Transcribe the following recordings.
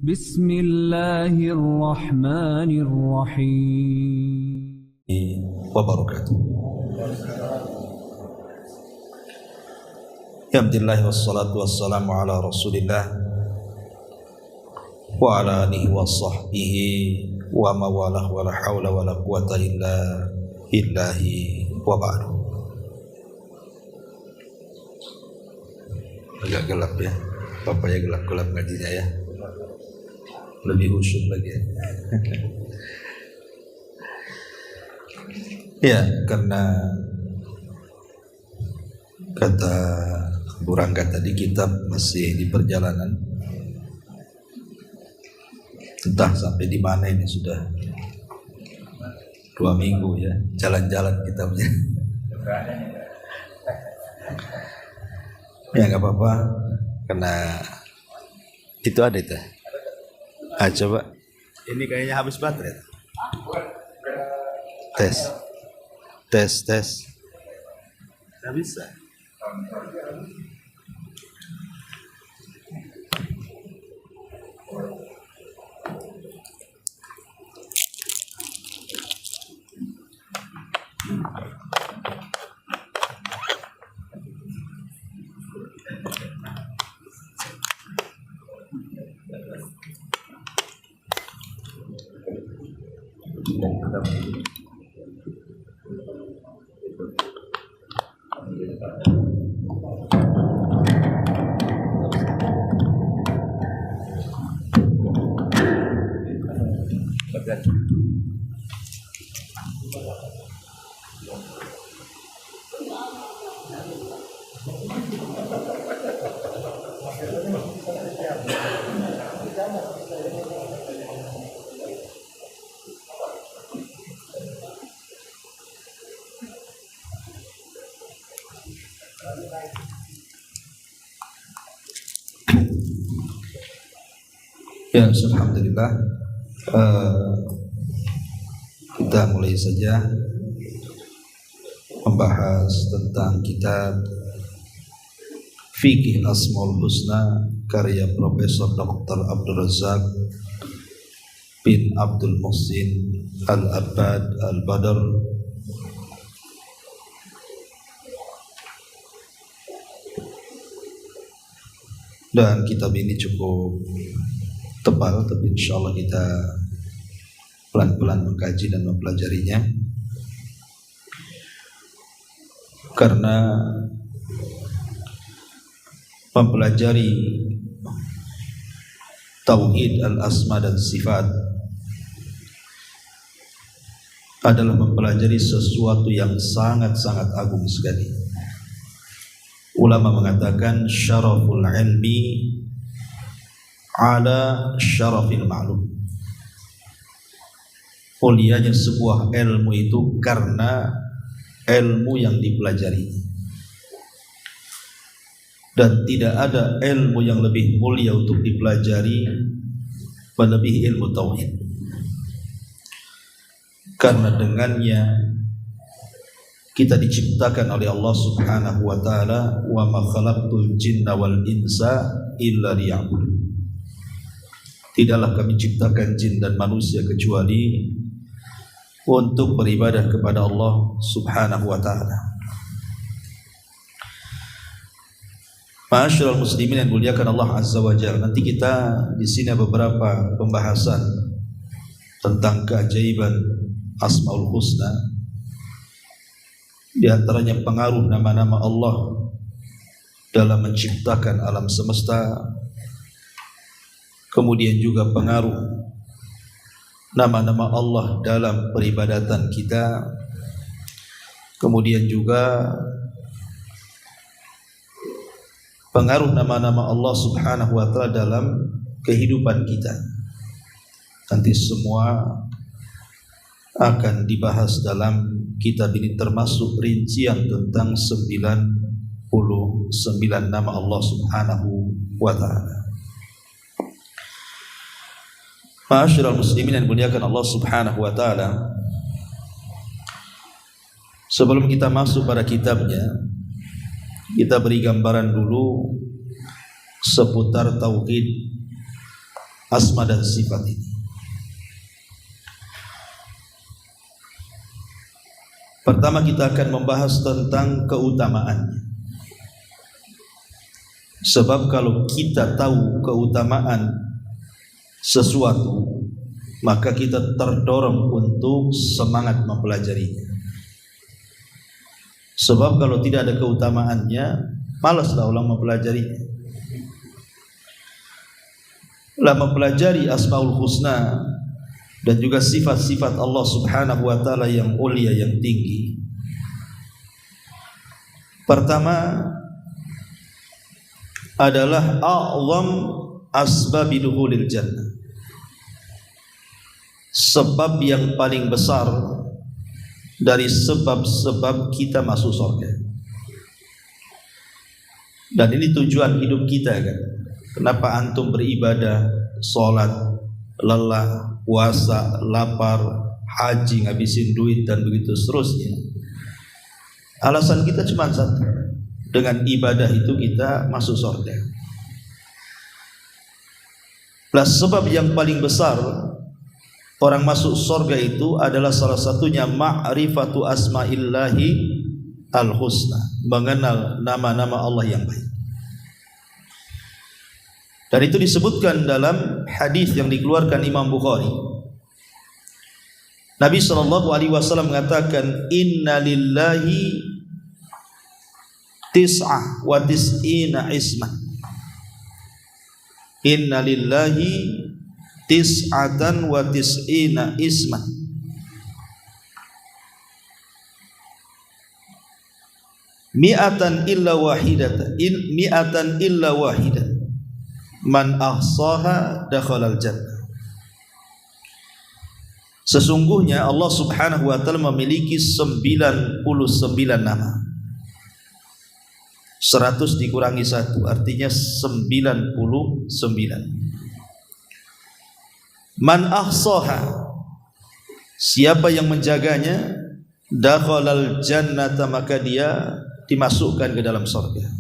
Bismillahirrahmanirrahim. Wabarakatuh. Alhamdulillah wassalatu wassalamu ala Rasulillah wa ala alihi wa sahbihi wa mawalah wa la hawla wa la quwata illa billahi wa ba'du. Agak gelap ya, bapaknya gelap-gelap ngajinya ya. Lebih khusyuk lagi ya. Ya, karena kata Burangga tadi kitab masih di perjalanan. Entah sampai di mana ini, sudah 2 minggu ya jalan-jalan kitabnya. Ya nggak apa-apa, karena itu ada itu. Coba ini kayaknya habis baterai. Tes nggak bisa. Ya, alhamdulillah. Kita mulai saja membahas tentang kitab Fiqh Asmaul Husna karya Profesor Dr. Abdul Razak bin Abdul Muhsin Al-Abbad Al-Badr. Dan kitab ini cukup tebal, tapi insya Allah kita pelan-pelan mengkaji dan mempelajarinya, karena mempelajari tauhid al-asma dan sifat adalah mempelajari sesuatu yang sangat-sangat agung sekali. Ulama mengatakan syaraful ilmi ala syarafil ma'lum. Mulianya sebuah ilmu itu karena ilmu yang dipelajari, dan tidak ada ilmu yang lebih mulia untuk dipelajari melebihi ilmu tauhid, karena dengannya kita diciptakan oleh Allah Subhanahu wa taala, wa ma khalaqtul jinna wal insa illa liya'budun. Tidaklah kami ciptakan jin dan manusia kecuali untuk beribadah kepada Allah Subhanahu wa taala. Ma'asyiral muslimin yang muliakan Allah Azza wa Jalla, nanti kita di sini ada beberapa pembahasan tentang keajaiban Asmaul Husna. Di antaranya pengaruh nama-nama Allah dalam menciptakan alam semesta, kemudian juga pengaruh nama-nama Allah dalam peribadatan kita, kemudian juga pengaruh nama-nama Allah Subhanahu wa taala dalam kehidupan kita. Nanti semua akan dibahas dalam kitab ini, termasuk rincian tentang 99 nama Allah Subhanahu wa taala. Ma'asyiral muslimin yang dimuliakan Allah Subhanahu wa taala, sebelum kita masuk pada kitabnya, kita beri gambaran dulu seputar tauhid asma dan sifat ini. Pertama kita akan membahas tentang keutamaannya. Sebab kalau kita tahu keutamaan sesuatu, maka kita terdorong untuk semangat mempelajarinya. Sebab kalau tidak ada keutamaannya, malaslah orang mempelajarinya. Lah mempelajari Asmaul Husna dan juga sifat-sifat Allah Subhanahu wa taala yang mulia, yang tinggi. Pertama adalah a'zam asbabi dukhulil jannah. Sebab yang paling besar dari sebab-sebab kita masuk surga. Dan ini tujuan hidup kita kan. Kenapa antum beribadah, sholat, lelah, puasa, lapar, haji, ngabisin duit dan begitu seterusnya. Alasan kita cuma satu. Dengan ibadah itu kita masuk surga. Plus sebab yang paling besar orang masuk surga itu adalah salah satunya ma'rifatu asma'illahi al-husna, mengenal nama-nama Allah yang baik. Dan itu disebutkan dalam hadis yang dikeluarkan Imam Bukhari. Nabi SAW mengatakan, Inna lillahi tis'ah wa tis'ina isman. Inna lillahi tis'atan wa tis'ina isman. Mi'atan illa wahidatan, mi'atan illa wahidatan. Man ahsaha dakhalal jannah. Sesungguhnya Allah Subhanahu wa taala memiliki 99 nama. 100 dikurangi 1 artinya 99. Man ahsaha, siapa yang menjaganya, dakhalal jannata, maka dia dimasukkan ke dalam surga.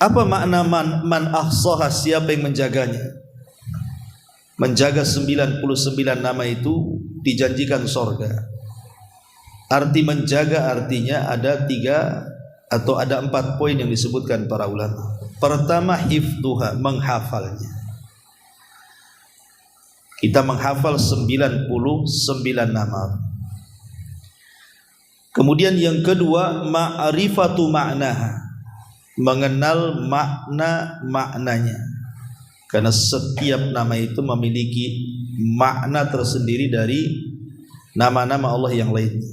Apa makna man ahsaha, siapa yang menjaganya? Menjaga 99 nama itu dijanjikan surga. Arti menjaga artinya ada 3 atau ada 4 poin yang disebutkan para ulama. Pertama, hifdzuha, menghafalnya. Kita menghafal 99 nama. Kemudian yang kedua, ma'rifatu ma'naha, mengenal makna-maknanya. Karena setiap nama itu memiliki makna tersendiri dari nama-nama Allah yang lainnya.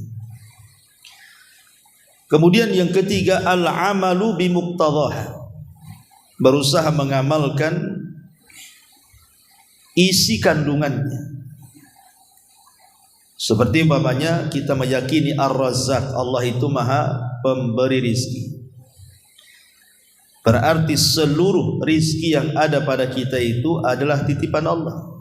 Kemudian yang ketiga, al-amalu bimuqtadhaha, berusaha mengamalkan isi kandungannya. Seperti umpamanya kita meyakini Ar-Razzaq, Allah itu maha pemberi rizki. Berarti seluruh rizki yang ada pada kita itu adalah titipan Allah.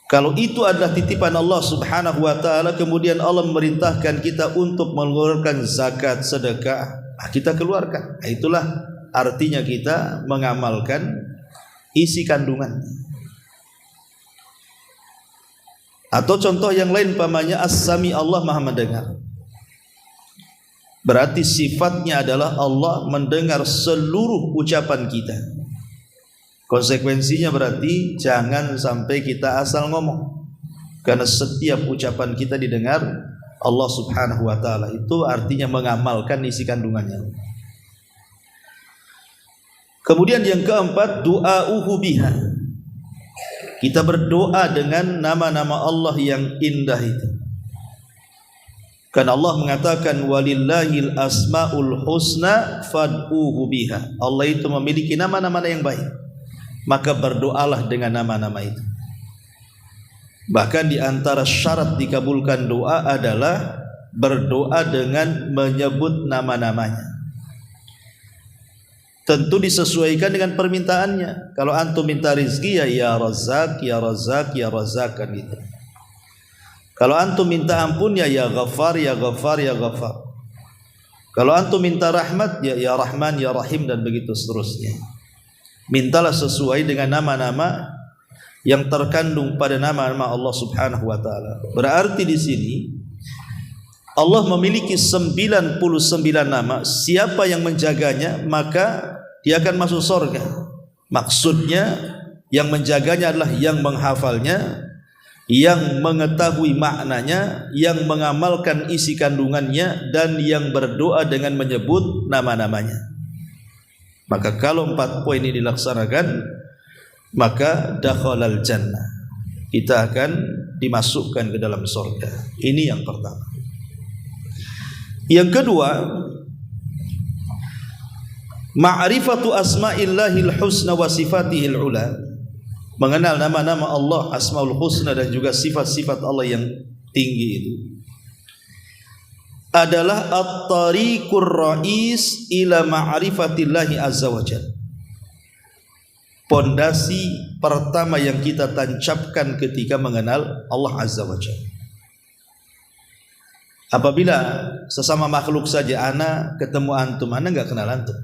Kalau itu adalah titipan Allah Subhanahu wa taala, kemudian Allah memerintahkan kita untuk mengeluarkan zakat, sedekah, kita keluarkan. Itulah artinya kita mengamalkan isi kandungan. Atau contoh yang lain umpamanya as-sami, Allah maha mendengar. Berarti sifatnya adalah Allah mendengar seluruh ucapan kita. Konsekuensinya berarti jangan sampai kita asal ngomong, karena setiap ucapan kita didengar Allah Subhanahu wa taala. Itu artinya mengamalkan isi kandungannya. Kemudian yang keempat, du'auhu biha. Kita berdoa dengan nama-nama Allah yang indah itu. Karena Allah mengatakan walillahil asmaul husna fad'uhu biha. Allah itu memiliki nama-nama yang baik, maka berdoalah dengan nama-nama itu. Bahkan di antara syarat dikabulkan doa adalah berdoa dengan menyebut nama-namanya. Tentu disesuaikan dengan permintaannya. Kalau antum minta rizki, ya Razzaq, ya Razzaq, ya Razzaq, kan gitu. Kalau antum minta ampun, ya Ghaffar, ya Ghaffar, ya Ghaffar. Kalau antum minta rahmat, ya Rahman, ya Rahim, dan begitu seterusnya. Mintalah sesuai dengan nama-nama yang terkandung pada nama-nama Allah Subhanahu wa taala. Berarti di sini Allah memiliki 99 nama. Siapa yang menjaganya maka dia akan masuk surga. Maksudnya yang menjaganya adalah yang menghafalnya, yang mengetahui maknanya, yang mengamalkan isi kandungannya, dan yang berdoa dengan menyebut nama-namanya. Maka kalau 4 poin ini dilaksanakan, maka dakhalal jannah, kita akan dimasukkan ke dalam surga. Ini yang pertama. Yang kedua, ma'rifatu asma'illahil husna wa sifatihil ula, mengenal nama-nama Allah, asmaul husna dan juga sifat-sifat Allah yang tinggi itu adalah at-tariqur rais ila ma'rifatillahi azza wa jalla. Pondasi pertama yang kita tancapkan ketika mengenal Allah azza wa jalla. Apabila sesama makhluk saja ana ketemu antum, ana enggak kenal antum,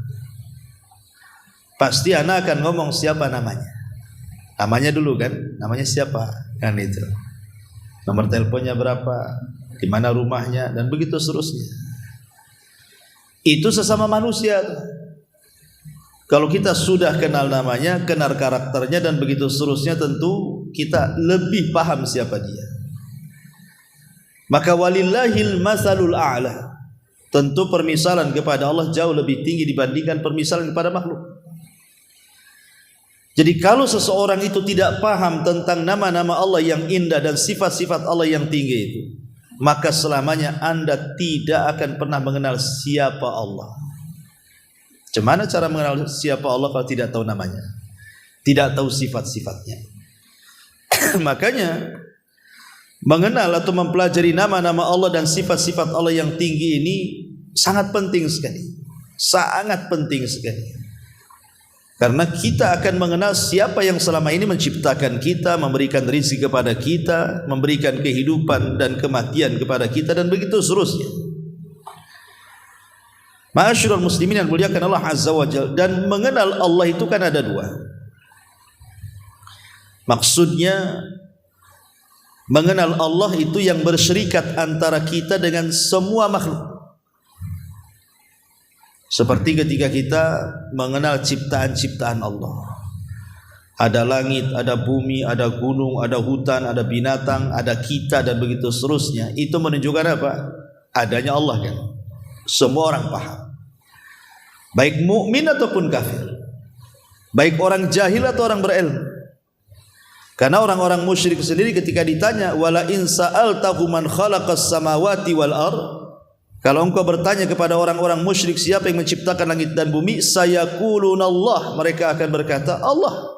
pasti ana akan ngomong siapa namanya. Namanya dulu kan, namanya siapa? Kan itu. Nomor teleponnya berapa? Di mana rumahnya, dan begitu seterusnya. Itu sesama manusia. Kalau kita sudah kenal namanya, kenal karakternya dan begitu seterusnya, tentu kita lebih paham siapa dia. Maka walillahil masalul a'la. Tentu permisalan kepada Allah jauh lebih tinggi dibandingkan permisalan kepada makhluk. Jadi kalau seseorang itu tidak paham tentang nama-nama Allah yang indah dan sifat-sifat Allah yang tinggi itu, maka selamanya Anda tidak akan pernah mengenal siapa Allah. Bagaimana cara mengenal siapa Allah kalau tidak tahu namanya, tidak tahu sifat-sifatnya? Makanya mengenal atau mempelajari nama-nama Allah dan sifat-sifat Allah yang tinggi ini sangat penting sekali. Sangat penting sekali. Karena kita akan mengenal siapa yang selama ini menciptakan kita, memberikan rezeki kepada kita, memberikan kehidupan dan kematian kepada kita, dan begitu seterusnya. Ma'asyiral muslimin yang muliakan Allah azza wa jalla. Dan mengenal Allah itu kan ada 2. Maksudnya mengenal Allah itu yang bersyirikat antara kita dengan semua makhluk. Seperti ketika kita mengenal ciptaan-ciptaan Allah. Ada langit, ada bumi, ada gunung, ada hutan, ada binatang, ada kita, dan begitu seterusnya. Itu menunjukkan apa? Adanya Allah kan. Semua orang paham. Baik mukmin ataupun kafir. Baik orang jahil atau orang berilmu. Karena orang-orang musyrik sendiri ketika ditanya, wala in sa'altahu man khalaqas samawati wal ardh, kalau engkau bertanya kepada orang-orang musyrik siapa yang menciptakan langit dan bumi, sayaqulunallah, mereka akan berkata Allah.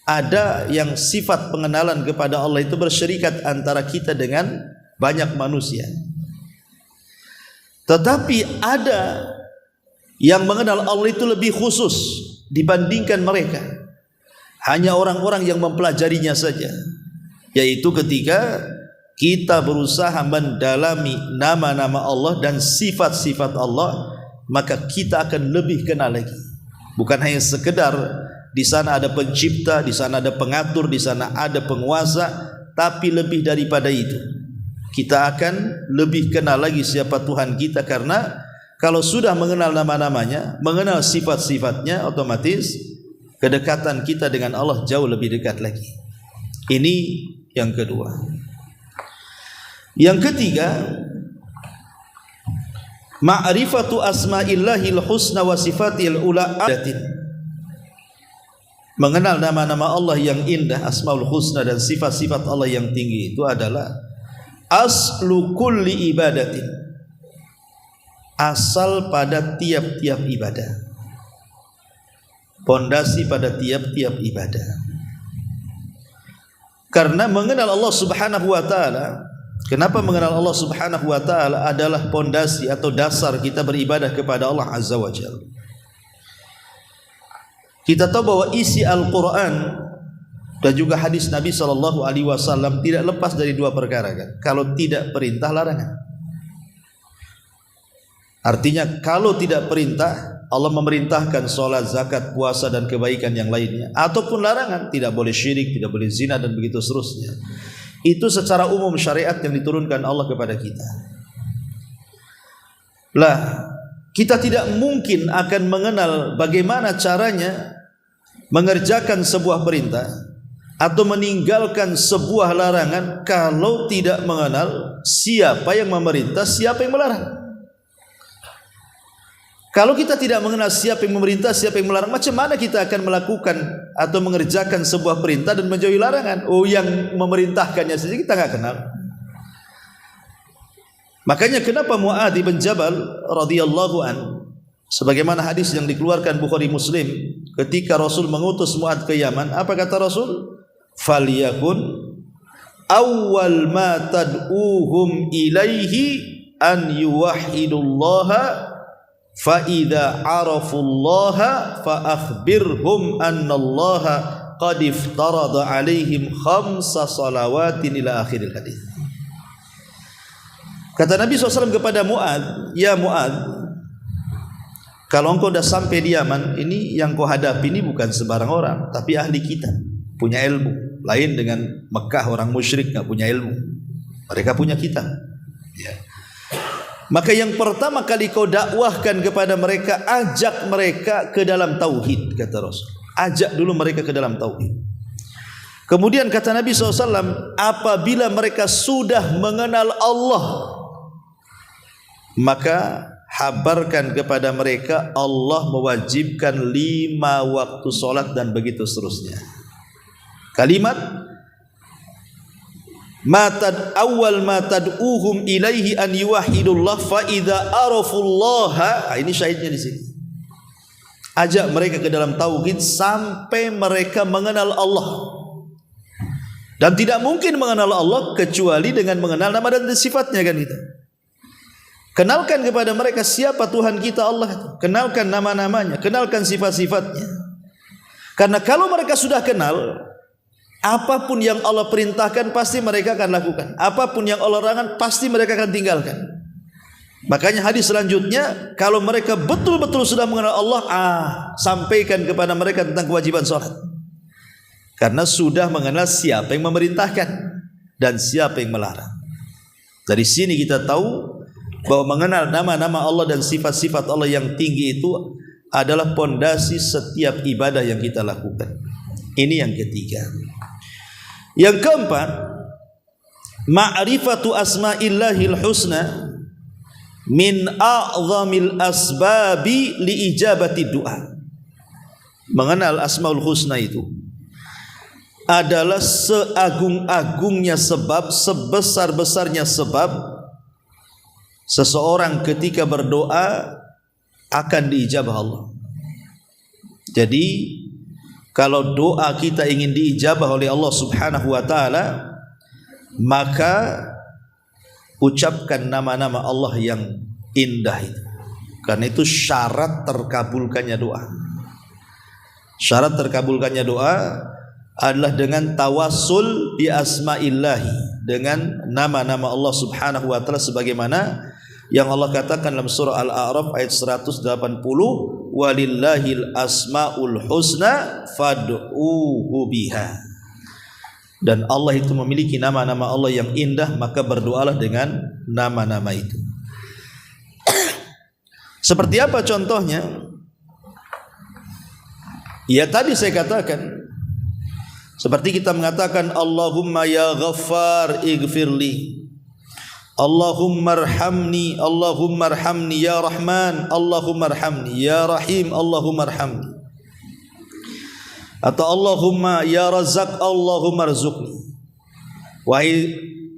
Ada yang sifat pengenalan kepada Allah itu bersyirikat antara kita dengan banyak manusia. Tetapi ada yang mengenal Allah itu lebih khusus dibandingkan mereka. Hanya orang-orang yang mempelajarinya saja. Yaitu ketika kita berusaha mendalami nama-nama Allah dan sifat-sifat Allah, maka kita akan lebih kenal lagi. Bukan hanya sekedar di sana ada pencipta, di sana ada pengatur, di sana ada penguasa, tapi lebih daripada itu. Kita akan lebih kenal lagi siapa Tuhan kita, karena kalau sudah mengenal nama-namanya, mengenal sifat-sifatnya, otomatis kedekatan kita dengan Allah jauh lebih dekat lagi. Ini yang kedua. Yang ketiga, ma'rifatu asma'illahil husna wa sifatil ula. Mengenal nama-nama Allah yang indah, asmaul husna dan sifat-sifat Allah yang tinggi itu adalah aslu kulli ibadatin. Asal pada tiap-tiap ibadah. Pondasi pada tiap-tiap ibadah. Karena mengenal Allah Subhanahu wa taala, kenapa mengenal Allah Subhanahu wa taala adalah pondasi atau dasar kita beribadah kepada Allah Azza wa Jalla. Kita tahu bahwa isi Al-Qur'an dan juga hadis Nabi sallallahu alaihi wasallam tidak lepas dari 2 perkara kan. Kalau tidak perintah, larangan. Artinya kalau tidak perintah, Allah memerintahkan sholat, zakat, puasa dan kebaikan yang lainnya, ataupun larangan, tidak boleh syirik, tidak boleh zina dan begitu seterusnya. Itu secara umum syariat yang diturunkan Allah kepada kita. Lah, kita tidak mungkin akan mengenal bagaimana caranya mengerjakan sebuah perintah atau meninggalkan sebuah larangan kalau tidak mengenal siapa yang memerintah, siapa yang melarang. Kalau kita tidak mengenal siapa yang memerintah, siapa yang melarang, macam mana kita akan melakukan atau mengerjakan sebuah perintah dan menjauhi larangan? Oh, yang memerintahkannya saja kita nggak kenal. Makanya kenapa Mu'adz bin Jabal radhiyallahu an, sebagaimana hadis yang dikeluarkan Bukhari Muslim, ketika Rasul mengutus Mu'adz ke Yaman, apa kata Rasul? Falyakun awwal ma tad'uhum ilaihi an yuwahhidullaha fa idza arafullaha fa akhbirhum annallaha qad iftarada alaihim khamsa salawatin ila akhiril hadis. Kata Nabi SAW kepada Mu'adz, ya Mu'adz, kalau engkau dah sampai di Yaman, ini yang kau hadapi ini bukan sembarang orang, tapi ahli kita, punya ilmu. Lain dengan Mekah, orang musyrik enggak punya ilmu. Mereka punya kitab. Ya. Maka yang pertama kali kau dakwahkan kepada mereka, ajak mereka ke dalam tauhid, kata Rasul. Ajak dulu mereka ke dalam tauhid. Kemudian kata Nabi SAW, apabila mereka sudah mengenal Allah, maka habarkan kepada mereka Allah mewajibkan 5 waktu solat dan begitu seterusnya. Kalimat awal ma tad'uhum ilaihi an yuwahhidullah fa idza arafullaha. Ini syahidnya di sini. Ajak mereka ke dalam tauhid sampai mereka mengenal Allah. Dan tidak mungkin mengenal Allah kecuali dengan mengenal nama dan sifatnya, kan itu. Kenalkan kepada mereka siapa Tuhan kita Allah. Kenalkan nama-namanya, kenalkan sifat-sifatnya. Karena kalau mereka sudah kenal, apapun yang Allah perintahkan pasti mereka akan lakukan. Apapun yang Allah larangkan pasti mereka akan tinggalkan. Makanya hadis selanjutnya, kalau mereka betul-betul sudah mengenal Allah, sampaikan kepada mereka tentang kewajiban sholat. Karena sudah mengenal siapa yang memerintahkan dan siapa yang melarang. Dari sini kita tahu bahwa mengenal nama-nama Allah dan sifat-sifat Allah yang tinggi itu adalah pondasi setiap ibadah yang kita lakukan. Ini yang ketiga. Yang keempat, ma'rifatu asma'illahil husna min a'zamil asbabi li ijabati du'a. Mengenal asmaul husna itu adalah seagung-agungnya sebab, sebesar-besarnya sebab seseorang ketika berdoa akan diijabah Allah. Jadi kalau doa kita ingin diijabah oleh Allah Subhanahu wa taala, maka ucapkan nama-nama Allah yang indah itu. Karena itu syarat terkabulkannya doa. Syarat terkabulkannya doa adalah dengan tawassul bi asma'illahi, dengan nama-nama Allah Subhanahu wa taala sebagaimana yang Allah katakan dalam surah Al-A'raf ayat 180, walillahil asmaul husna fad'uhu biha. Dan Allah itu memiliki nama-nama Allah yang indah, maka berdoalah dengan nama-nama itu. Seperti apa contohnya? Ya tadi saya katakan, seperti kita mengatakan Allahumma ya Ghaffar ighfirli, Allahumma arhamni, Allahumma arhamni ya Rahman, Allahumma arhamni ya Rahim, Allahumma arhamni. Atau Allahumma ya Razzaq, Allahumma arzuqni. Wahai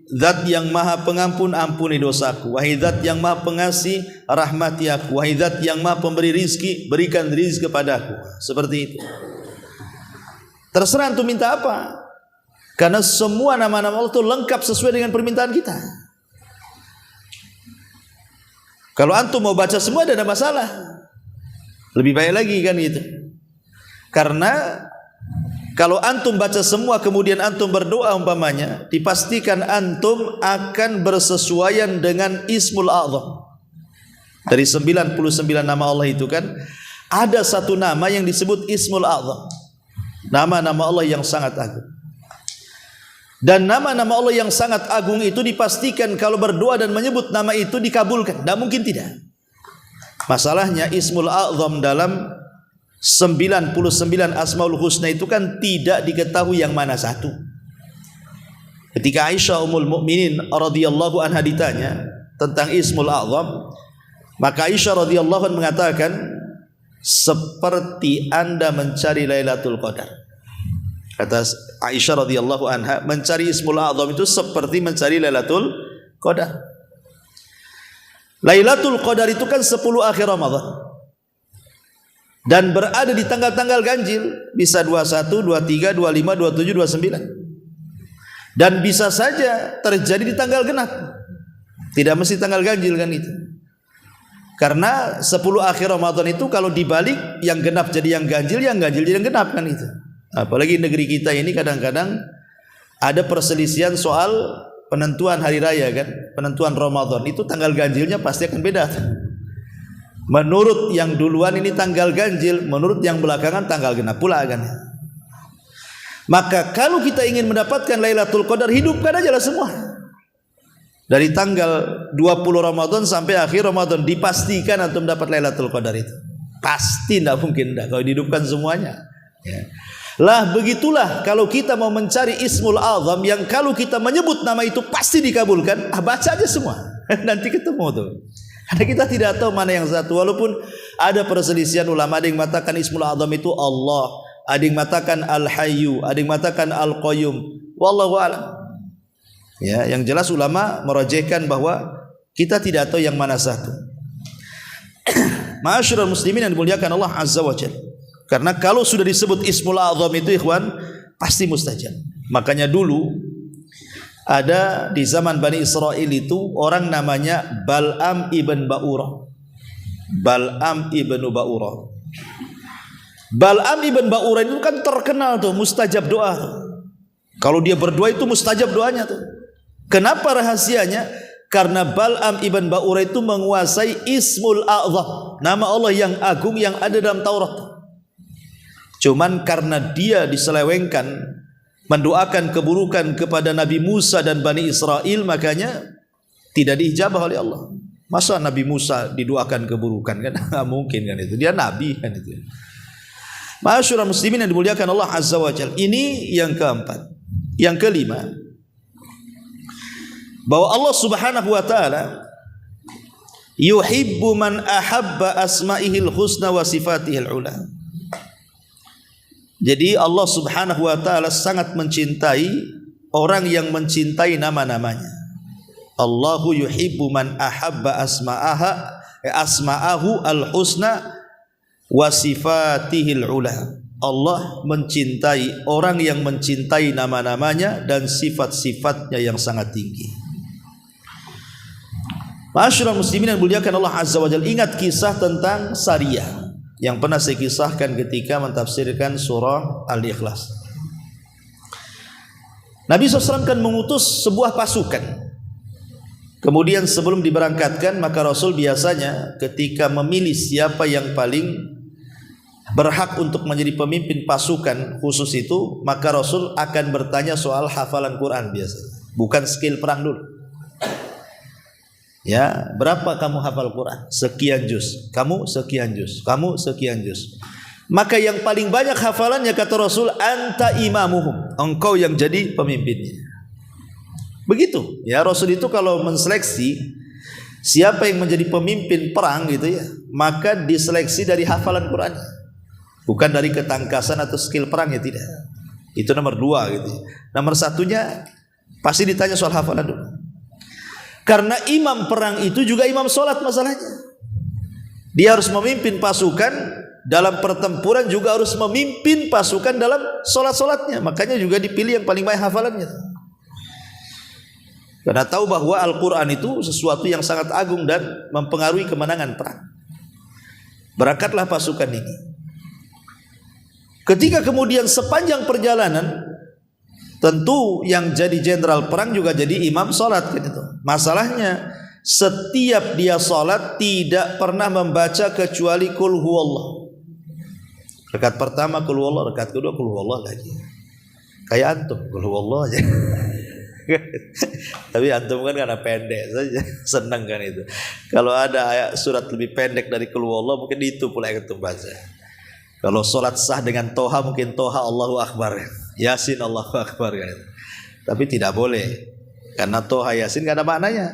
Zat yang Maha Pengampun, ampuni dosaku. Wahai Zat yang Maha Pengasih, rahmati aku. Wahai Zat yang Maha Pemberi rizki, berikan rizki kepadaku. Seperti itu. Terserah antum minta apa. Karena semua nama-nama Allah itu lengkap sesuai dengan permintaan kita. Kalau antum mau baca semua tidak ada masalah. Lebih baik lagi kan gitu. Karena kalau antum baca semua kemudian antum berdoa umpamanya, dipastikan antum akan bersesuaian dengan Ismul A'zam. Dari 99 nama Allah itu kan ada satu nama yang disebut Ismul A'zam. Nama-nama Allah yang sangat agung. Dan nama-nama Allah yang sangat agung itu dipastikan kalau berdoa dan menyebut nama itu dikabulkan. Tidak mungkin tidak. Masalahnya Ismul A'zam dalam 99 Asmaul Husna itu kan tidak diketahui yang mana satu. Ketika Aisyah Ummul Mukminin radhiyallahu anha ditanya tentang Ismul A'zam, maka Aisyah radhiyallahu anha mengatakan, seperti Anda mencari Lailatul Qadar. Kata Aisyah radhiyallahu anha, mencari Ismul A'zam itu seperti mencari Lailatul Qadar. Lailatul Qadar itu kan 10 akhir Ramadan. Dan berada di tanggal-tanggal ganjil, bisa 21, 23, 25, 27, 29. Dan bisa saja terjadi di tanggal genap. Tidak mesti tanggal ganjil kan itu. Karena 10 akhir Ramadan itu kalau dibalik, yang genap jadi yang ganjil jadi yang genap kan itu. Apalagi negeri kita ini kadang-kadang ada perselisihan soal penentuan hari raya kan, penentuan Ramadan itu tanggal ganjilnya pasti akan beda. Menurut yang duluan ini tanggal ganjil, menurut yang belakangan tanggal genap pula kan. Maka kalau kita ingin mendapatkan Lailatul Qadar, hidupkan aja lah semua. Dari tanggal 20 Ramadan sampai akhir Ramadan, dipastikan antum dapat Lailatul Qadar itu. Pasti tidak mungkin tidak kalau dihidupkan semuanya. Ya. Lah begitulah kalau kita mau mencari Ismul A'zam yang kalau kita menyebut nama itu pasti dikabulkan, baca aja semua. Nanti ketemu tuh. Karena kita tidak tahu mana yang satu. Walaupun ada perselisihan ulama, ada yang mengatakan Ismul A'zam itu Allah, ada yang mengatakan Al-Hayyu, ada yang mengatakan Al-Qayyum. Wallahu a'lam. Ya, yang jelas ulama merajihkan bahwa kita tidak tahu yang mana satu. Ma'asyiral muslimin yang dimuliakan Allah Azza wa Jalla. Karena kalau sudah disebut Ismul A'zam itu ikhwan, pasti mustajab. Makanya dulu ada di zaman Bani Israel itu orang namanya Bal'am ibn Ba'urah. Bal'am ibn Ba'urah. Bal'am ibn Ba'urah itu kan terkenal tuh mustajab doa tuh. Kalau dia berdoa itu mustajab doanya tuh. Kenapa rahasianya? Karena Bal'am ibn Ba'urah itu menguasai Ismul A'zam, nama Allah yang agung yang ada dalam Taurat. Cuman karena dia diselewengkan mendoakan keburukan kepada Nabi Musa dan Bani Israel, makanya tidak diijabah oleh Allah. Masa Nabi Musa didoakan keburukan kan? Nggak mungkin kan itu. Dia nabi kan itu. Ma'asyiral muslimin yang dimuliakan Allah Azza wa Jalla. Ini yang keempat. Yang kelima, bahwa Allah Subhanahu wa taala yuhibbu man ahabba asma'ihil husna wa sifatihil ula. Jadi Allah Subhanahu wa taala sangat mencintai orang yang mencintai nama-namanya. Allahu yuhibbu man ahabba asma'ahu al-husna wa sifatihil ula. Allah mencintai orang yang mencintai nama-namanya dan sifat-sifatnya yang sangat tinggi. Ma'asyiral muslimin yang dimuliakan Allah Azza wa Jalla, ingat kisah tentang Sariyah yang pernah saya kisahkan ketika mentafsirkan surah Al-Ikhlas. Nabi SAW kan mengutus sebuah pasukan. Kemudian sebelum diberangkatkan, maka Rasul biasanya ketika memilih siapa yang paling berhak untuk menjadi pemimpin pasukan khusus itu, maka Rasul akan bertanya soal hafalan Quran biasanya, bukan skill perang dulu. Ya, berapa kamu hafal Quran? Sekian juz. Kamu sekian juz. Kamu sekian juz. Maka yang paling banyak hafalannya kata Rasul, anta imamuhum. Engkau yang jadi pemimpinnya. Begitu. Ya, Rasul itu kalau menseleksi siapa yang menjadi pemimpin perang gitu ya, maka diseleksi dari hafalan Quran. Bukan dari ketangkasan atau skill perangnya, tidak. Itu nomor 2 gitu. Nomor 1-nya pasti ditanya soal hafalan dulu. Karena imam perang itu juga imam solat masalahnya. Dia harus memimpin pasukan dalam pertempuran, juga harus memimpin pasukan dalam solat-solatnya. Makanya juga dipilih yang paling banyak hafalannya. Karena tahu bahwa Al-Quran itu sesuatu yang sangat agung dan mempengaruhi kemenangan perang. Berangkatlah pasukan ini. Ketika kemudian sepanjang perjalanan, tentu yang jadi jenderal perang juga jadi imam salat gitu. Masalahnya setiap dia salat tidak pernah membaca kecuali qul huwallah. Rakaat pertama qul huwallah, rakaat kedua qul huwallah lagi. Kayak antum qul huwallah aja. Tapi antum kan karena pendek saja, senang kan itu. Kalau ada ayat surat lebih pendek dari qul huwallah mungkin itu pula yang antum baca. Kalau salat sah dengan toha mungkin toha Allahu Akbar, Yasin Allahu Akbar kan. Tapi tidak boleh karena toha Yasin enggak ada maknanya.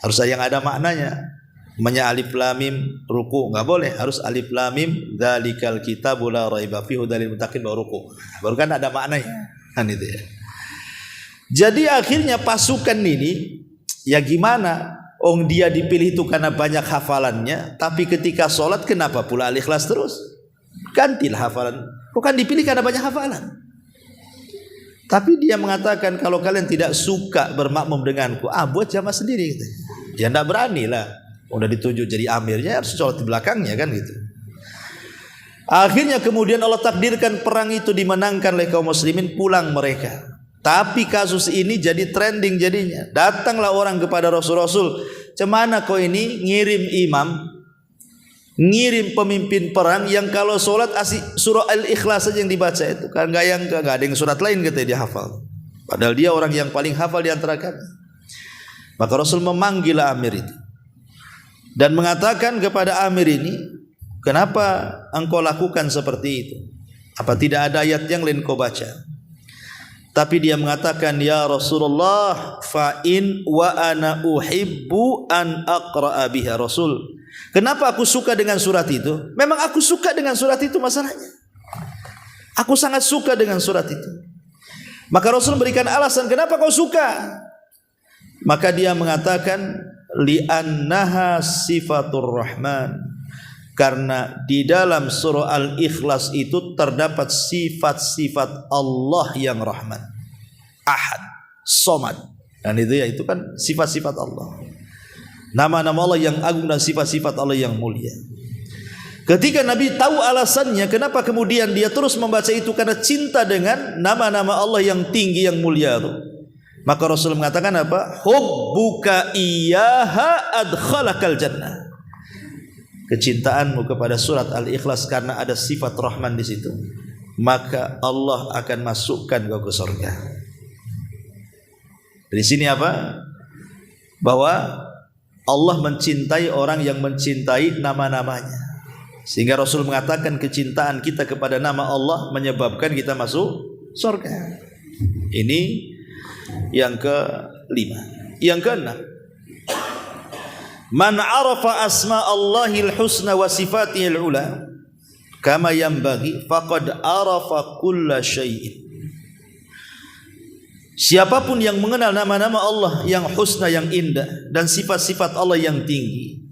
Harus yang ada maknanya. Namanya alif lam mim ruku enggak boleh, harus alif lam mim dzalikal kitabul la raiba fihi hudal lil muttaqin baru ruku. Baru kan ada maknanya. Kan itu ya. Jadi akhirnya pasukan ini ya gimana? Dia dipilih itu karena banyak hafalannya, tapi ketika sholat kenapa pula al-ikhlas terus? Gantilah hafalan. Kok kan dipilih karena banyak hafalan? Tapi dia mengatakan kalau kalian tidak suka bermakmum denganku, buat jamaah sendiri gitu. Ya enggak berani lah. Udah dituju jadi amirnya harus sholat di belakangnya kan gitu. Akhirnya kemudian Allah takdirkan perang itu dimenangkan oleh kaum muslimin, pulang mereka. Tapi kasus ini jadi trending jadinya. Datanglah orang kepada Rasul, "Cemana kau ini ngirim imam, ngirim pemimpin perang yang kalau sholat surah Al-Ikhlas saja yang dibaca itu, kan enggak ada yang surat lain katanya dia hafal. Padahal dia orang yang paling hafal di antara kami." Maka Rasul memanggil amir itu dan mengatakan kepada amir ini, "Kenapa engkau lakukan seperti itu? Apa tidak ada ayat yang lain kau baca?" Tapi dia mengatakan, "Ya Rasulullah, fa in wa ana uhibbu an aqra'a biha." Rasul, kenapa aku suka dengan surat itu? Memang aku suka dengan surat itu masalahnya. Aku sangat suka dengan surat itu. Maka Rasul memberikan alasan kenapa kau suka. Maka dia mengatakan, li'annaha sifatur rahman. Karena di dalam surah Al-Ikhlas itu terdapat sifat-sifat Allah yang rahman, ahad, somad. Dan itu kan sifat-sifat Allah, nama-nama Allah yang agung dan sifat-sifat Allah yang mulia. Ketika Nabi tahu alasannya kenapa kemudian dia terus membaca itu, karena cinta dengan nama-nama Allah yang tinggi yang mulia itu, maka Rasul mengatakan apa? Hubbuka iyyaha adkhalakal jannah. Kecintaanmu kepada surat Al-Ikhlas karena ada sifat Rahman di situ, maka Allah akan masukkan kau ke surga. Dari sini apa? Bahwa Allah mencintai orang yang mencintai nama-namanya. Sehingga Rasul mengatakan kecintaan kita kepada nama Allah menyebabkan kita masuk surga. Ini yang kelima. Yang keenam, man arafa asma Allahil husna wa sifatihil ula kama yanbaghi faqad arafa kulla syai'in. Siapapun yang mengenal nama-nama Allah yang husna, yang indah, dan sifat-sifat Allah yang tinggi,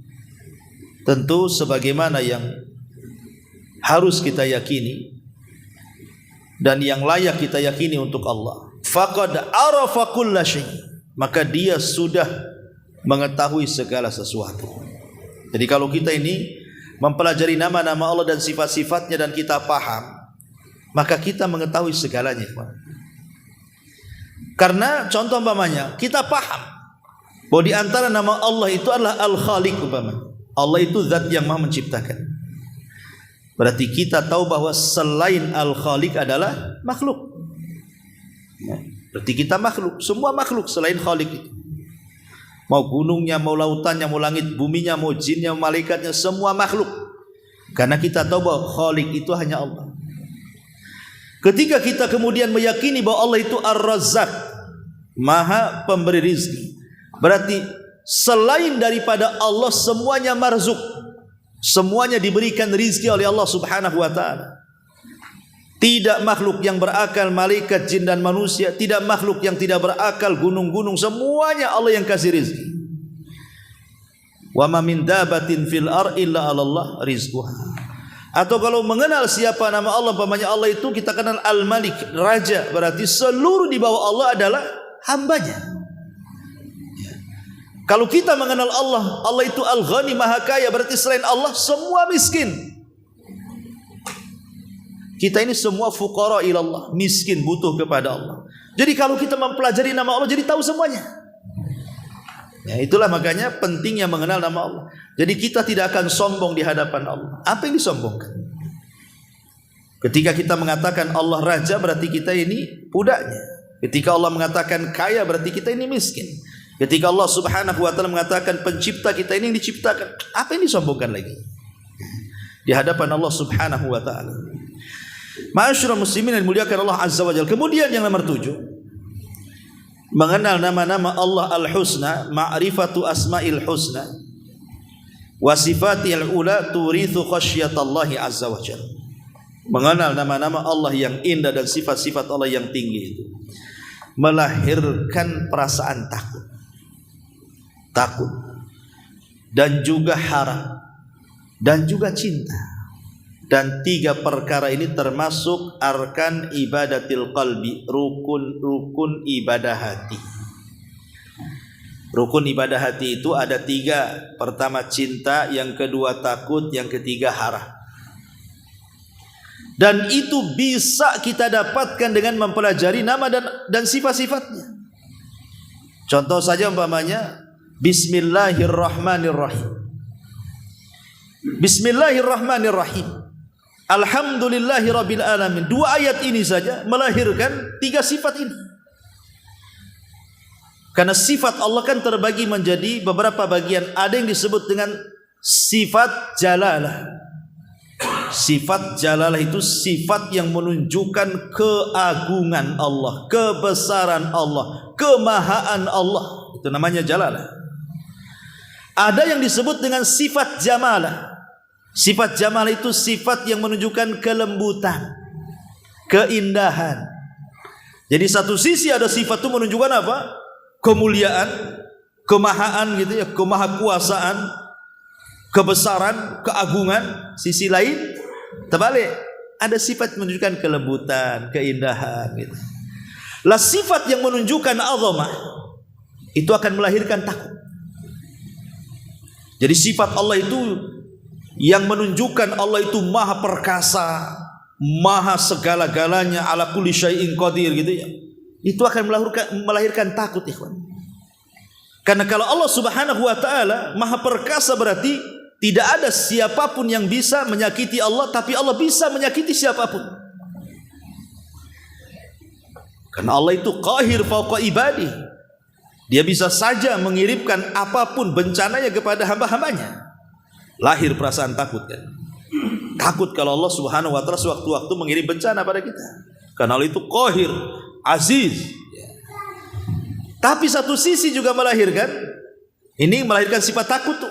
tentu sebagaimana yang harus kita yakini dan yang layak kita yakini untuk Allah, faqad arafa kulla syai', maka dia sudah mengetahui segala sesuatu. Jadi kalau kita ini mempelajari nama-nama Allah dan sifat-sifatnya dan kita paham, maka kita mengetahui segalanya. Karena contoh umpamanya kita paham bahwa di antara nama Allah itu adalah Al-Khaliq umpamanya. Allah itu zat yang Maha menciptakan. Berarti kita tahu bahwa selain Al-Khaliq adalah makhluk. Berarti kita makhluk, semua makhluk selain Khaliq itu. Mau gunungnya, mau lautannya, mau langit buminya, mau jinnya, mau malaikatnya, semua makhluk. Karena kita tahu bahwa Khaliq itu hanya Allah. Ketika kita kemudian meyakini bahwa Allah itu Ar-Razzaq, Maha pemberi rizki, berarti selain daripada Allah semuanya marzuk, semuanya diberikan rizki oleh Allah Subhanahu wa ta'ala. Tidak makhluk yang berakal, malaikat, jin dan manusia, tidak makhluk yang tidak berakal, gunung-gunung, semuanya Allah yang kasih rizki. Wa ma min dabatin fil ar illa 'alallah rizquha. Atau kalau mengenal siapa nama Allah, umpamanya Allah itu kita kenal Al-Malik, raja, berarti seluruh di bawah Allah adalah hambanya. Kalau kita mengenal Allah, Allah itu Al-Ghani, Maha Kaya, berarti selain Allah semua miskin. Kita ini semua fuqara ilallah, miskin, butuh kepada Allah. Jadi kalau kita mempelajari nama Allah, jadi tahu semuanya. Ya, itulah makanya pentingnya mengenal nama Allah. Jadi kita tidak akan sombong di hadapan Allah. Apa yang disombongkan? Ketika kita mengatakan Allah raja, berarti kita ini budaknya. Ketika Allah mengatakan kaya, berarti kita ini miskin. Ketika Allah subhanahu wa ta'ala mengatakan pencipta, kita ini yang diciptakan. Apa yang disombongkan lagi di hadapan Allah subhanahu wa ta'ala? Ma'asyiral muslimin yang dimuliakan Allah azza wa jalla. Kemudian yang nomor 7, mengenal nama-nama Allah al-husna, ma'rifatu asma'il husna wa sifatihil ula turithu khasyatallahi azza wa jalla. Mengenal nama-nama Allah yang indah dan sifat-sifat Allah yang tinggi itu melahirkan perasaan takut dan juga harap dan juga cinta. Dan 3 perkara ini termasuk arkan ibadatil qalbi, rukun ibadah hati. Rukun ibadah hati itu ada 3. Pertama cinta, yang kedua takut, yang ketiga harap. Dan itu bisa kita dapatkan dengan mempelajari nama dan sifat-sifatnya. Contoh saja umpamanya Bismillahirrahmanirrahim. Bismillahirrahmanirrahim. Alhamdulillahirabbil alamin. 2 ayat ini saja melahirkan 3 sifat ini. Karena sifat Allah kan terbagi menjadi beberapa bagian. Ada yang disebut dengan sifat jalalah. Sifat jalalah itu sifat yang menunjukkan keagungan Allah, kebesaran Allah, kemahaan Allah. Itu namanya jalalah. Ada yang disebut dengan sifat jamalah. Sifat jamalah itu sifat yang menunjukkan kelembutan, keindahan. Jadi satu sisi ada sifat itu menunjukkan apa? Kemuliaan, kemahaan gitu ya, kemahakuasaan, kebesaran, keagungan. Sisi lain terbalik, ada sifat menunjukkan kelembutan, keindahan gitu. Lah sifat yang menunjukkan azamah itu akan melahirkan takut. Jadi sifat Allah itu yang menunjukkan Allah itu maha perkasa, maha segala-galanya, ala kulli syai'in qadir gitu ya. Itu akan melahirkan takut, ikhwan. Karena kalau Allah subhanahu wa ta'ala maha perkasa, berarti tidak ada siapapun yang bisa menyakiti Allah, tapi Allah bisa menyakiti siapapun. Karena Allah itu qahir fauqa ibadi. Dia bisa saja mengirimkan apapun bencananya kepada hamba-hambanya. Lahir perasaan takut kan? Takut kalau Allah subhanahu wa ta'ala sewaktu-waktu mengirim bencana pada kita. Karena Allah itu qahir, aziz. Tapi satu sisi juga melahirkan sifat takut tuh.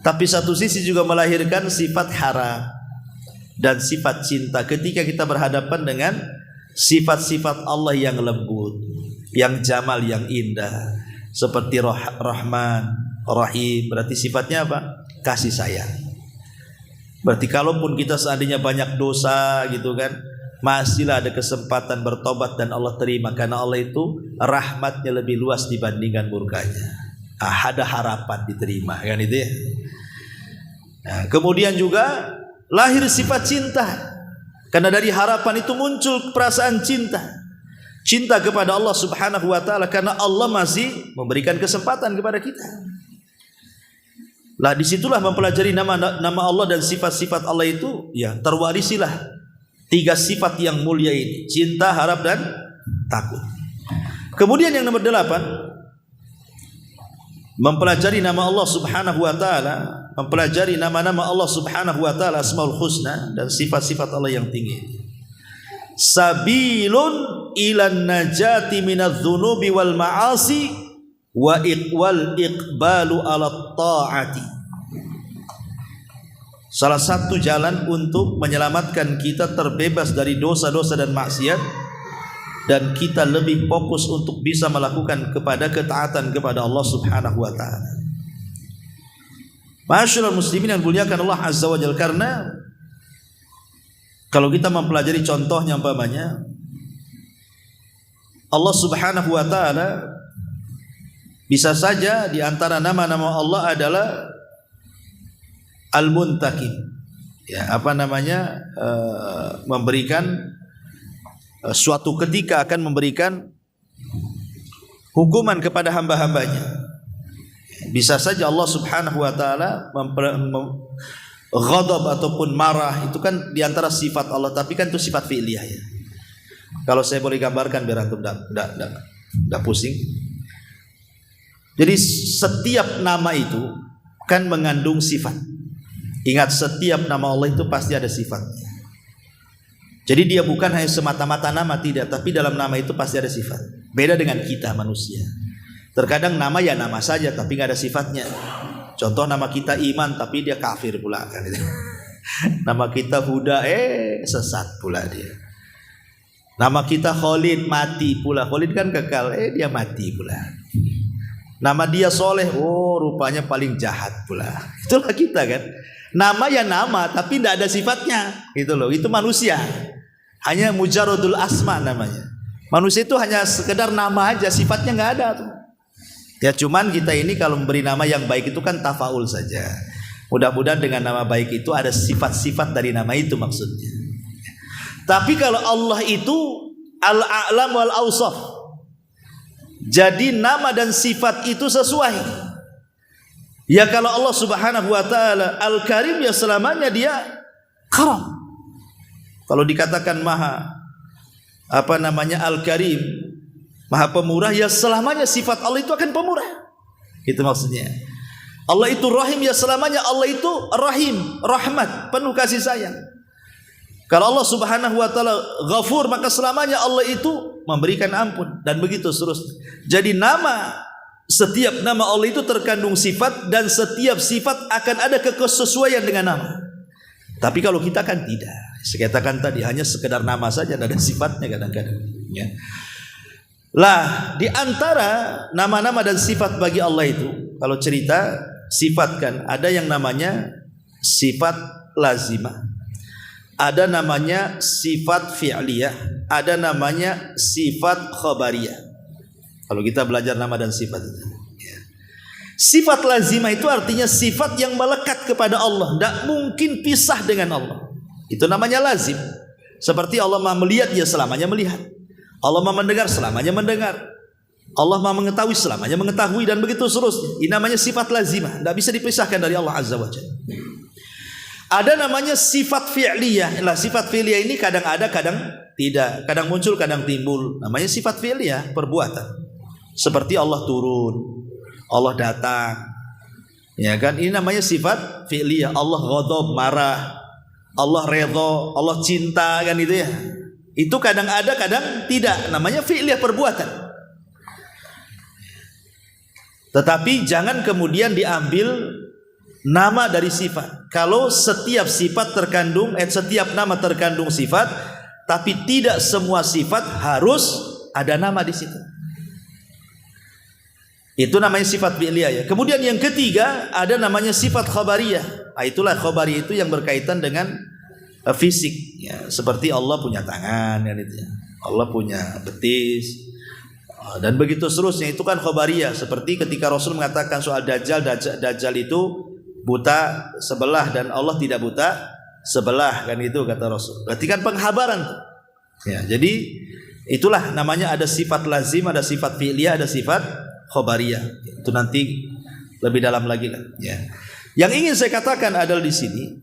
Tapi satu sisi juga melahirkan sifat harap dan sifat cinta ketika kita berhadapan dengan sifat-sifat Allah yang lembut, yang jamal, yang indah, seperti Rahman, Rahim. Berarti sifatnya apa? Kasih sayang. Berarti kalaupun kita seandainya banyak dosa gitu kan, masihlah ada kesempatan bertobat dan Allah terima, karena Allah itu rahmatnya lebih luas dibandingkan murkanya. Ada harapan diterima kan itu ya. Nah, kemudian juga lahir sifat cinta, karena dari harapan itu muncul perasaan cinta. Cinta kepada Allah subhanahu wa ta'ala, karena Allah masih memberikan kesempatan kepada kita. Lah disitulah mempelajari nama Allah dan sifat-sifat Allah itu, ya terwarisilah 3 sifat yang mulia ini: cinta, harap, dan takut. Kemudian yang nomor 8, mempelajari nama Allah subhanahu wa ta'ala, mempelajari nama-nama Allah subhanahu wa ta'ala, asmaul husna, dan sifat-sifat Allah yang tinggi. Sabilun ilan najati minadz dzunubi wal ma'asi wa iqbalu ala ta'ati. Salah satu jalan untuk menyelamatkan kita terbebas dari dosa-dosa dan maksiat, dan kita lebih fokus untuk bisa melakukan kepada ketaatan kepada Allah subhanahu wa ta'ala. Ma'asyiral muslimin yang dimuliakan Allah azza wa jalla, karena kalau kita mempelajari contohnya umpamanya Allah subhanahu wa ta'ala, bisa saja di antara nama-nama Allah adalah Al-Muntakim, ya, memberikan suatu ketika akan memberikan hukuman kepada hamba-hambanya. Bisa saja Allah Subhanahu wa taala ghadab ataupun marah, itu kan diantara sifat Allah, tapi kan itu sifat fi'liyah ya. Kalau saya boleh gambarkan biar antum enggak pusing. Jadi setiap nama itu kan mengandung sifat. Ingat, setiap nama Allah itu pasti ada sifatnya. Jadi dia bukan hanya semata-mata nama, tidak, tapi dalam nama itu pasti ada sifat. Beda dengan kita manusia. Terkadang nama ya nama saja tapi nggak ada sifatnya. Contoh nama kita Iman tapi dia kafir pula kan. Nama kita Huda sesat pula dia. Nama kita Khalid mati pula. Khalid kan kekal, dia mati pula. Nama dia Soleh, rupanya paling jahat pula. Itulah kita kan. Nama ya nama tapi tidak ada sifatnya. Itu loh, itu manusia. Hanya mujarodul asma namanya. Manusia itu hanya sekedar nama aja, sifatnya nggak ada tuh. Ya cuman kita ini kalau memberi nama yang baik itu kan tafaul saja. Mudah-mudahan dengan nama baik itu ada sifat-sifat dari nama itu maksudnya. Tapi kalau Allah itu al-a'lam wal awsaf. Jadi nama dan sifat itu sesuai. Ya kalau Allah Subhanahu wa taala Al-Karim, ya selamanya dia karam. Kalau dikatakan maha Al-Karim, maha pemurah, ya selamanya sifat Allah itu akan pemurah. Itu maksudnya. Allah itu Rahim, ya selamanya Allah itu Rahim, rahmat, penuh kasih sayang. Kalau Allah Subhanahu wa taala Ghafur, maka selamanya Allah itu memberikan ampun, dan begitu seterusnya. Jadi setiap nama Allah itu terkandung sifat, dan setiap sifat akan ada kesesuaian dengan nama. Tapi kalau kita kan tidak. Saya katakan tadi hanya sekedar nama saja, tidak ada sifatnya kadang-kadang. Ya. Lah, di antara nama-nama dan sifat bagi Allah itu, kalau cerita sifat kan ada yang namanya sifat lazimah, ada namanya sifat fi'liyah, ada namanya sifat khabariyah. Kalau kita belajar nama dan sifat itu. Sifat lazimah itu artinya sifat yang melekat kepada Allah, tidak mungkin pisah dengan Allah. Itu namanya lazim. Seperti Allah Maha melihat, ya selamanya melihat. Allah Maha mendengar, selamanya mendengar. Allah Maha mengetahui, selamanya mengetahui, dan begitu seterusnya. Ini namanya sifat lazimah, tidak bisa dipisahkan dari Allah Azza wa Jalla. Ada namanya sifat fi'liyah. Lah, sifat fi'liyah ini kadang ada, kadang tidak. Kadang muncul, kadang timbul. Namanya sifat fi'liyah, perbuatan. Seperti Allah turun, Allah datang, ya kan? Ini namanya sifat fi'liyah. Allah ghadab, marah, Allah redha, Allah cinta, kan itu ya. Itu kadang ada, kadang tidak. Namanya fi'liyah, perbuatan. Tetapi jangan kemudian diambil nama dari sifat. Kalau setiap sifat terkandung, setiap nama terkandung sifat, tapi tidak semua sifat harus ada nama di situ. Itu namanya sifat fi'liyah ya. Kemudian yang ketiga ada namanya sifat khabariyah. Itulah khabariyah itu yang berkaitan dengan fisik ya. Seperti Allah punya tangan kan itu ya. Allah punya betis. Dan begitu seterusnya, itu kan khabariyah. Seperti ketika Rasul mengatakan soal Dajjal itu buta sebelah dan Allah tidak buta sebelah, kan itu kata Rasul. Berarti kan penghabaran. Ya, jadi itulah namanya ada sifat lazim, ada sifat fi'liyah, ada sifat khabariyah. Itu nanti lebih dalam lagi lah. Ya. Yang ingin saya katakan adalah di sini,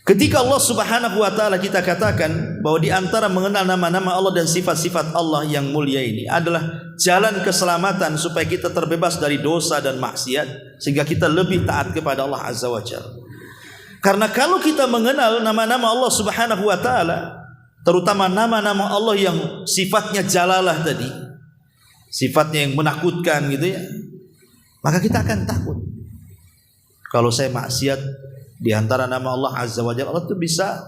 ketika Allah Subhanahu wa taala kita katakan bahwa di antara mengenal nama-nama Allah dan sifat-sifat Allah yang mulia ini adalah jalan keselamatan supaya kita terbebas dari dosa dan maksiat, sehingga kita lebih taat kepada Allah Azza wa Jalla. Karena kalau kita mengenal nama-nama Allah Subhanahu wa taala, terutama nama-nama Allah yang sifatnya jalalah tadi, sifatnya yang menakutkan gitu ya, maka kita akan takut. Kalau saya maksiat, di antara nama Allah Azza wa Jalla, Allah itu bisa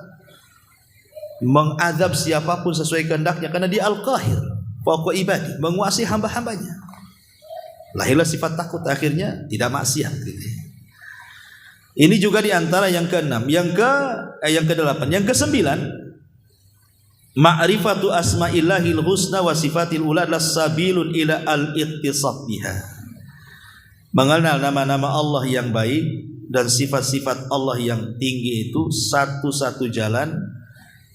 mengadab siapapun sesuai kehendaknya, karena dia Al-Qahir fawqa ibadi, menguasai hamba-hambanya. Lahirlah sifat takut, akhirnya tidak maksiat gitu. Ini juga di antara yang keenam, yang kedelapan, yang kesembilan, ma'rifatu asma'illahil husna wa sifatil ula sabilun ila al-ittisab biha. Mengenal nama-nama Allah yang baik dan sifat-sifat Allah yang tinggi itu satu-satu jalan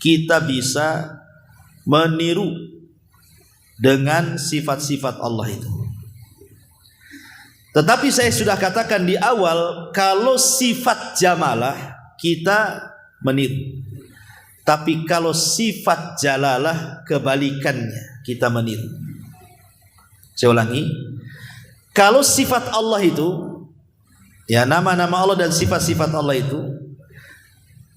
kita bisa meniru dengan sifat-sifat Allah itu. Tetapi saya sudah katakan di awal, kalau sifat jamalah kita meniru. Tapi kalau sifat jalalah kebalikannya, kita meniru. Saya ulangi. Kalau sifat Allah itu, ya nama-nama Allah dan sifat-sifat Allah itu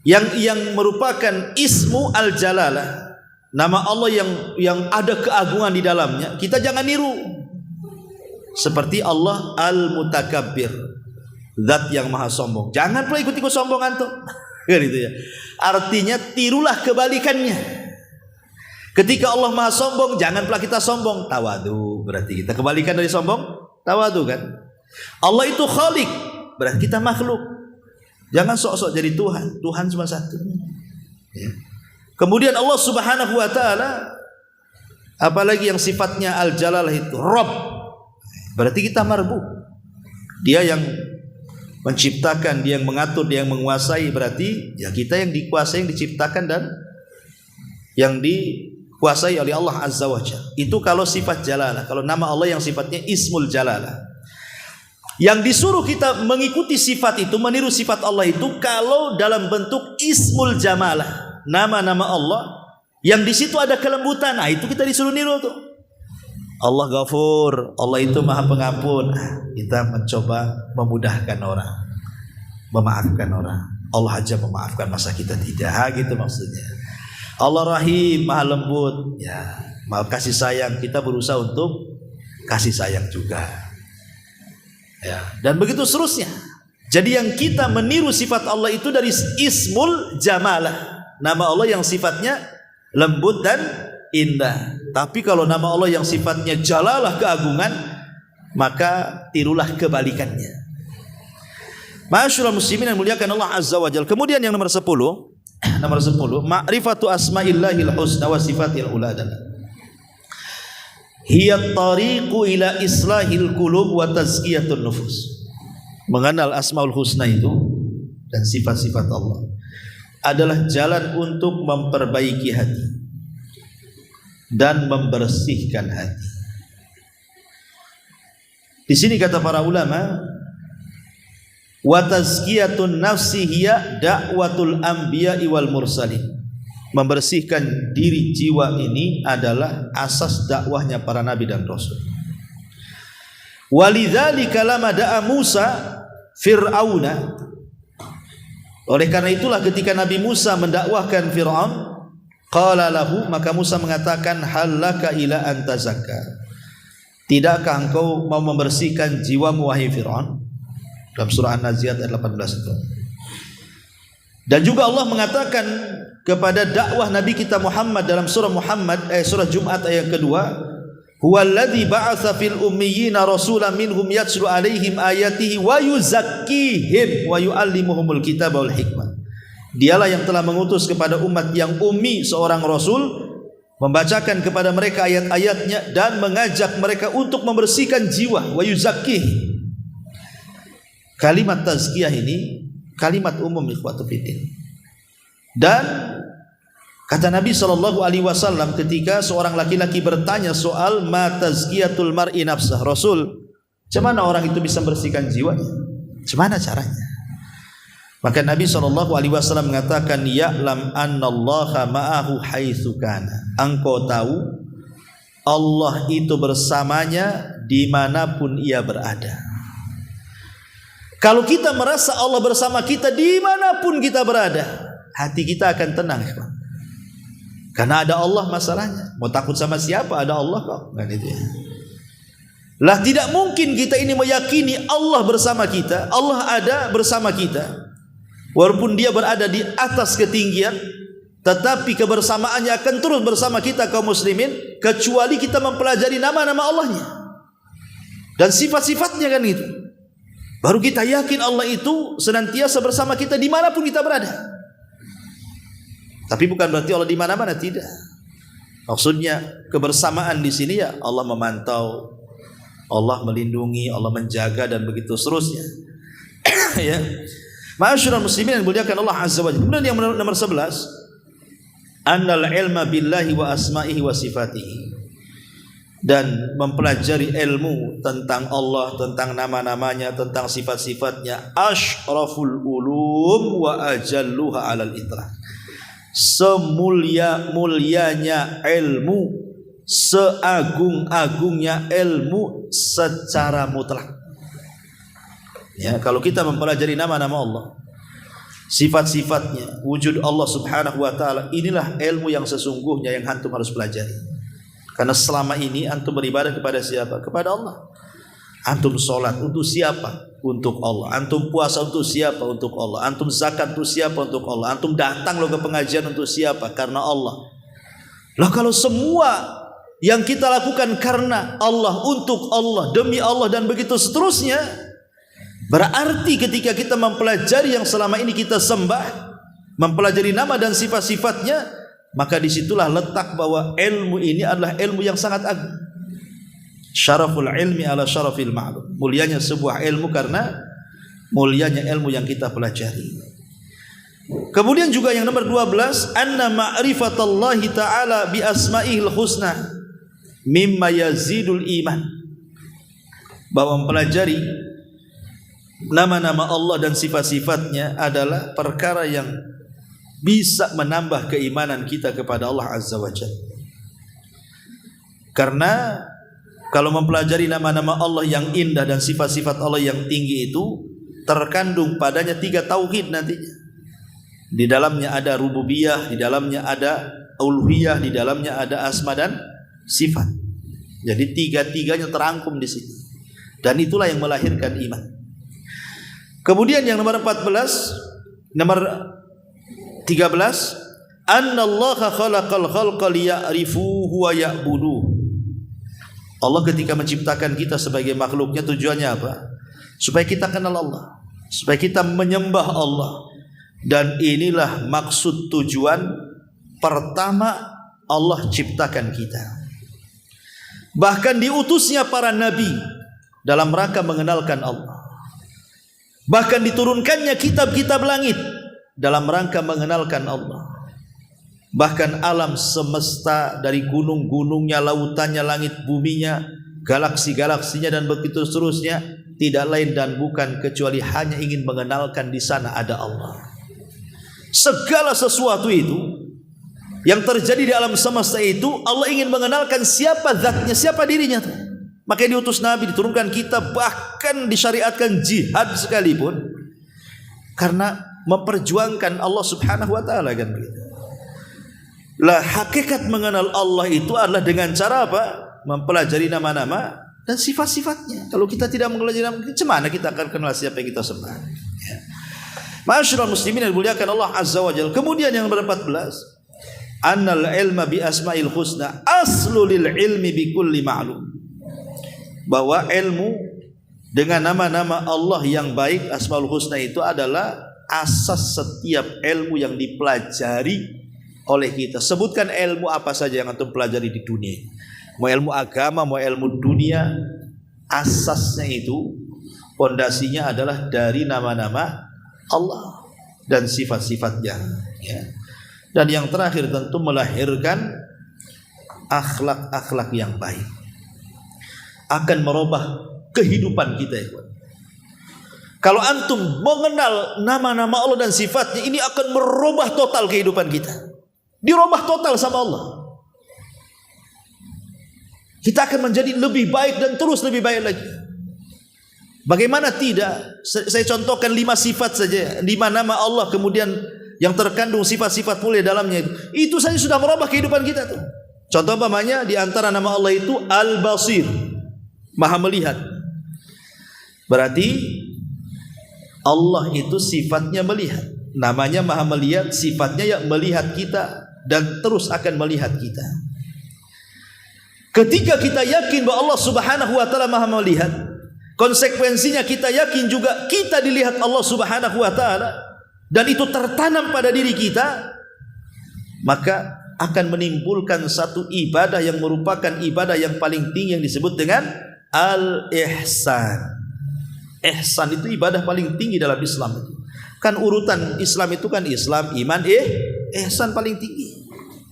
yang merupakan ismu al-jalalah, nama Allah yang ada keagungan di dalamnya, kita jangan niru. Seperti Allah Al-Mutakabbir, zat yang maha sombong. Jangan pula ikut-ikut sombong antum. Gitu ya. Artinya tirulah kebalikannya. Ketika Allah maha sombong, jangan pula kita sombong. Tawadu, berarti kita kebalikan dari sombong. Tawadu kan. Allah itu Khalik, berarti kita makhluk. Jangan sok-sok jadi Tuhan. Tuhan cuma satu. Ya. Kemudian Allah Subhanahu wa taala, apalagi yang sifatnya al-jalalah itu Rabb, berarti kita marbu. Dia yang menciptakan, dia yang mengatur, dia yang menguasai. Berarti ya kita yang dikuasai, yang diciptakan dan yang dikuasai oleh Allah Azza wa Jalla. Itu kalau sifat jalalah. Kalau nama Allah yang sifatnya ismul jalalah. Yang disuruh kita mengikuti sifat itu, meniru sifat Allah itu kalau dalam bentuk ismul jamalah, nama-nama Allah yang di situ ada kelembutan. Nah, itu kita disuruh niru tuh. Allah Ghafur, Allah itu maha pengampun. Kita mencoba memudahkan orang, memaafkan orang. Allah aja memaafkan, masa kita tidak? Gitu maksudnya. Allah Rahim, maha lembut, ya, maha kasih sayang. Kita berusaha untuk kasih sayang juga, ya, dan begitu seterusnya. Jadi yang kita meniru sifat Allah itu dari ismul jamalah, nama Allah yang sifatnya lembut dan indah. Tapi kalau nama Allah yang sifatnya jalalah keagungan, maka tirulah kebalikannya. Ma'asyiral muslimin yang muliakan Allah Azza wa Jalla. Kemudian yang nomor 10, ma'rifatu asma'illahil husna wa sifatil ula adalah hiya tariqu ila islahil qulub wa tazkiyatun nufus. Mengenal asmaul husna itu dan sifat-sifat Allah adalah jalan untuk memperbaiki hati dan membersihkan hati. Di sini kata para ulama, wa tazkiyatun nafsi hiya da'watul anbiya'i wal mursalin. Membersihkan diri jiwa ini adalah asas dakwahnya para nabi dan rasul. Walidzalika lama da'a Musa Fir'auna. Oleh karena itulah ketika Nabi Musa mendakwahkan Fir'aun, qala lahu, maka Musa mengatakan, halaka ila antazakka, tidakkah engkau mau membersihkan jiwamu wahai Fir'aun? Dalam surah An-Nazi'at ayat 18 itu. Dan juga Allah mengatakan kepada dakwah Nabi kita Muhammad dalam surah surah Jumat ayat kedua, huwallazi ba'atsa fil ummiyina rasulan minhum yatslu alaihim ayatihi wa yuzakkihim wa yuallimuhumul kitaba wal hikmah. Dialah yang telah mengutus kepada umat yang ummi seorang rasul, membacakan kepada mereka ayat-ayatnya dan mengajak mereka untuk membersihkan jiwa. Wa yuzakkih. Kalimat tazkiyah ini kalimat umum ikhwatu fiddin. Dan kata Nabi SAW ketika seorang laki-laki bertanya soal ma tazkiyatul mar'i nafsah, Rasul, bagaimana orang itu bisa membersihkan jiwanya? Bagaimana caranya? Maka Nabi SAW mengatakan, ya'lam annallaha ma'ahu haitsu kana. Engkau tahu Allah itu bersamanya dimanapun ia berada. Kalau kita merasa Allah bersama kita dimanapun kita berada, hati kita akan tenang, karena ada Allah masalahnya. Mau takut sama siapa? Ada Allah kok. Kan itu ya. Lah tidak mungkin kita ini meyakini Allah bersama kita, Allah ada bersama kita. Walaupun dia berada di atas ketinggian, tetapi kebersamaannya akan terus bersama kita kaum muslimin, kecuali kita mempelajari nama-nama Allahnya dan sifat-sifatnya, kan itu. Baru kita yakin Allah itu senantiasa bersama kita dimanapun kita berada. Tapi bukan berarti Allah di mana-mana, tidak. Maksudnya kebersamaan di sini ya Allah memantau, Allah melindungi, Allah menjaga dan begitu seterusnya. Ya. Ma'asyiral muslimin yang dimuliakan Allah Azza wa Jalla. Kemudian yang nomor 11, annal ilma billahi wa asma'ihi wa sifatihi. dan mempelajari ilmu tentang Allah, tentang nama-namanya, tentang sifat-sifatnya. Asyraful ulum wa ajalluha alal itlaq. Semulia-mulianya ilmu, seagung-agungnya ilmu secara mutlak. Ya, kalau kita mempelajari nama-nama Allah, sifat-sifatnya, wujud Allah Subhanahu wa taala, inilah ilmu yang sesungguhnya yang antum harus pelajari. Karena selama ini antum beribadah kepada siapa? Kepada Allah. Antum sholat untuk siapa? Untuk Allah. Antum puasa untuk siapa? Untuk Allah. Antum zakat untuk siapa? Untuk Allah. Antum datang lo ke pengajian untuk siapa? Karena Allah. Lah kalau semua yang kita lakukan karena Allah, untuk Allah, demi Allah dan begitu seterusnya, berarti ketika kita mempelajari yang selama ini kita sembah, mempelajari nama dan sifat-sifatnya, maka disitulah letak bahwa ilmu ini adalah ilmu yang sangat agung. Syaraful ilmi ala syarafil ma'lum. Mulianya sebuah ilmu karena mulianya ilmu yang kita pelajari. Kemudian juga yang nomor 12, anna ma'rifatallahi ta'ala bi asma'ihil husna mimma yazidul iman. Bahwa mempelajari nama-nama Allah dan sifat-sifatnya adalah perkara yang bisa menambah keimanan kita kepada Allah Azza wa Jalla. Karena kalau mempelajari nama-nama Allah yang indah dan sifat-sifat Allah yang tinggi itu, terkandung padanya 3 tauhid nantinya. Di dalamnya ada rububiyah, di dalamnya ada uluhiyah, di dalamnya ada asma dan sifat. Jadi 3-tiganya terangkum di sini. Dan itulah yang melahirkan iman. Kemudian yang nomor 13, annallaha khalaqal khalqa liya'rifuhu wa ya'buduhu. Allah ketika menciptakan kita sebagai makhluknya tujuannya apa? Supaya kita kenal Allah, supaya kita menyembah Allah. Dan inilah maksud tujuan pertama Allah ciptakan kita. Bahkan diutusnya para nabi dalam rangka mengenalkan Allah. Bahkan diturunkannya kitab-kitab langit dalam rangka mengenalkan Allah. Bahkan alam semesta dari gunung-gunungnya, lautannya, langit buminya, galaksi-galaksinya dan begitu seterusnya, tidak lain dan bukan kecuali hanya ingin mengenalkan di sana ada Allah. Segala sesuatu itu yang terjadi di alam semesta itu, Allah ingin mengenalkan siapa zatnya, siapa dirinya. Makanya diutus Nabi, diturunkan kitab, bahkan disyariatkan jihad sekalipun, karena memperjuangkan Allah Subhanahu wa taala kan begitu. Lah hakikat mengenal Allah itu adalah dengan cara apa? Mempelajari nama-nama dan sifat-sifatnya. Kalau kita tidak mempelajari nama, macam mana kita akan kenal siapa yang kita sembah? Ya. Ma'asyiral muslimin yang dimuliakan Allah Azza wa Jalla. Kemudian yang ke-14, annal ilma bi asma'il husna aslu lil ilmi bi kulli ma'lum. Bahwa ilmu dengan nama-nama Allah yang baik, Asmaul Husna, itu adalah asas setiap ilmu yang dipelajari oleh kita. Sebutkan ilmu apa saja yang antum pelajari di dunia. Mau ilmu agama, mau ilmu dunia, asasnya itu, pondasinya adalah dari nama-nama Allah dan sifat-sifatnya. Ya. Dan yang terakhir tentu melahirkan akhlak-akhlak yang baik. Akan merubah kehidupan kita, ya. Kalau antum mengenal nama-nama Allah dan sifatnya, ini akan merubah total kehidupan kita. Dirubah total sama Allah. Kita akan menjadi lebih baik dan terus lebih baik lagi. Bagaimana tidak? Saya contohkan 5 sifat saja, 5 nama Allah kemudian yang terkandung sifat-sifat mulia dalamnya itu. Itu saja sudah merubah kehidupan kita tuh. Contoh umpamanya di antara nama Allah itu Al-Basir, Maha melihat. Berarti Allah itu sifatnya melihat. Namanya Maha melihat, sifatnya yang melihat kita dan terus akan melihat kita. Ketika kita yakin bahwa Allah Subhanahu wa taala Maha melihat, konsekuensinya kita yakin juga kita dilihat Allah Subhanahu wa taala, dan itu tertanam pada diri kita, maka akan menimbulkan satu ibadah yang merupakan ibadah yang paling tinggi yang disebut dengan al-ihsan. Ihsan itu ibadah paling tinggi dalam Islam. Kan urutan Islam itu kan Islam, iman, ihsan paling tinggi.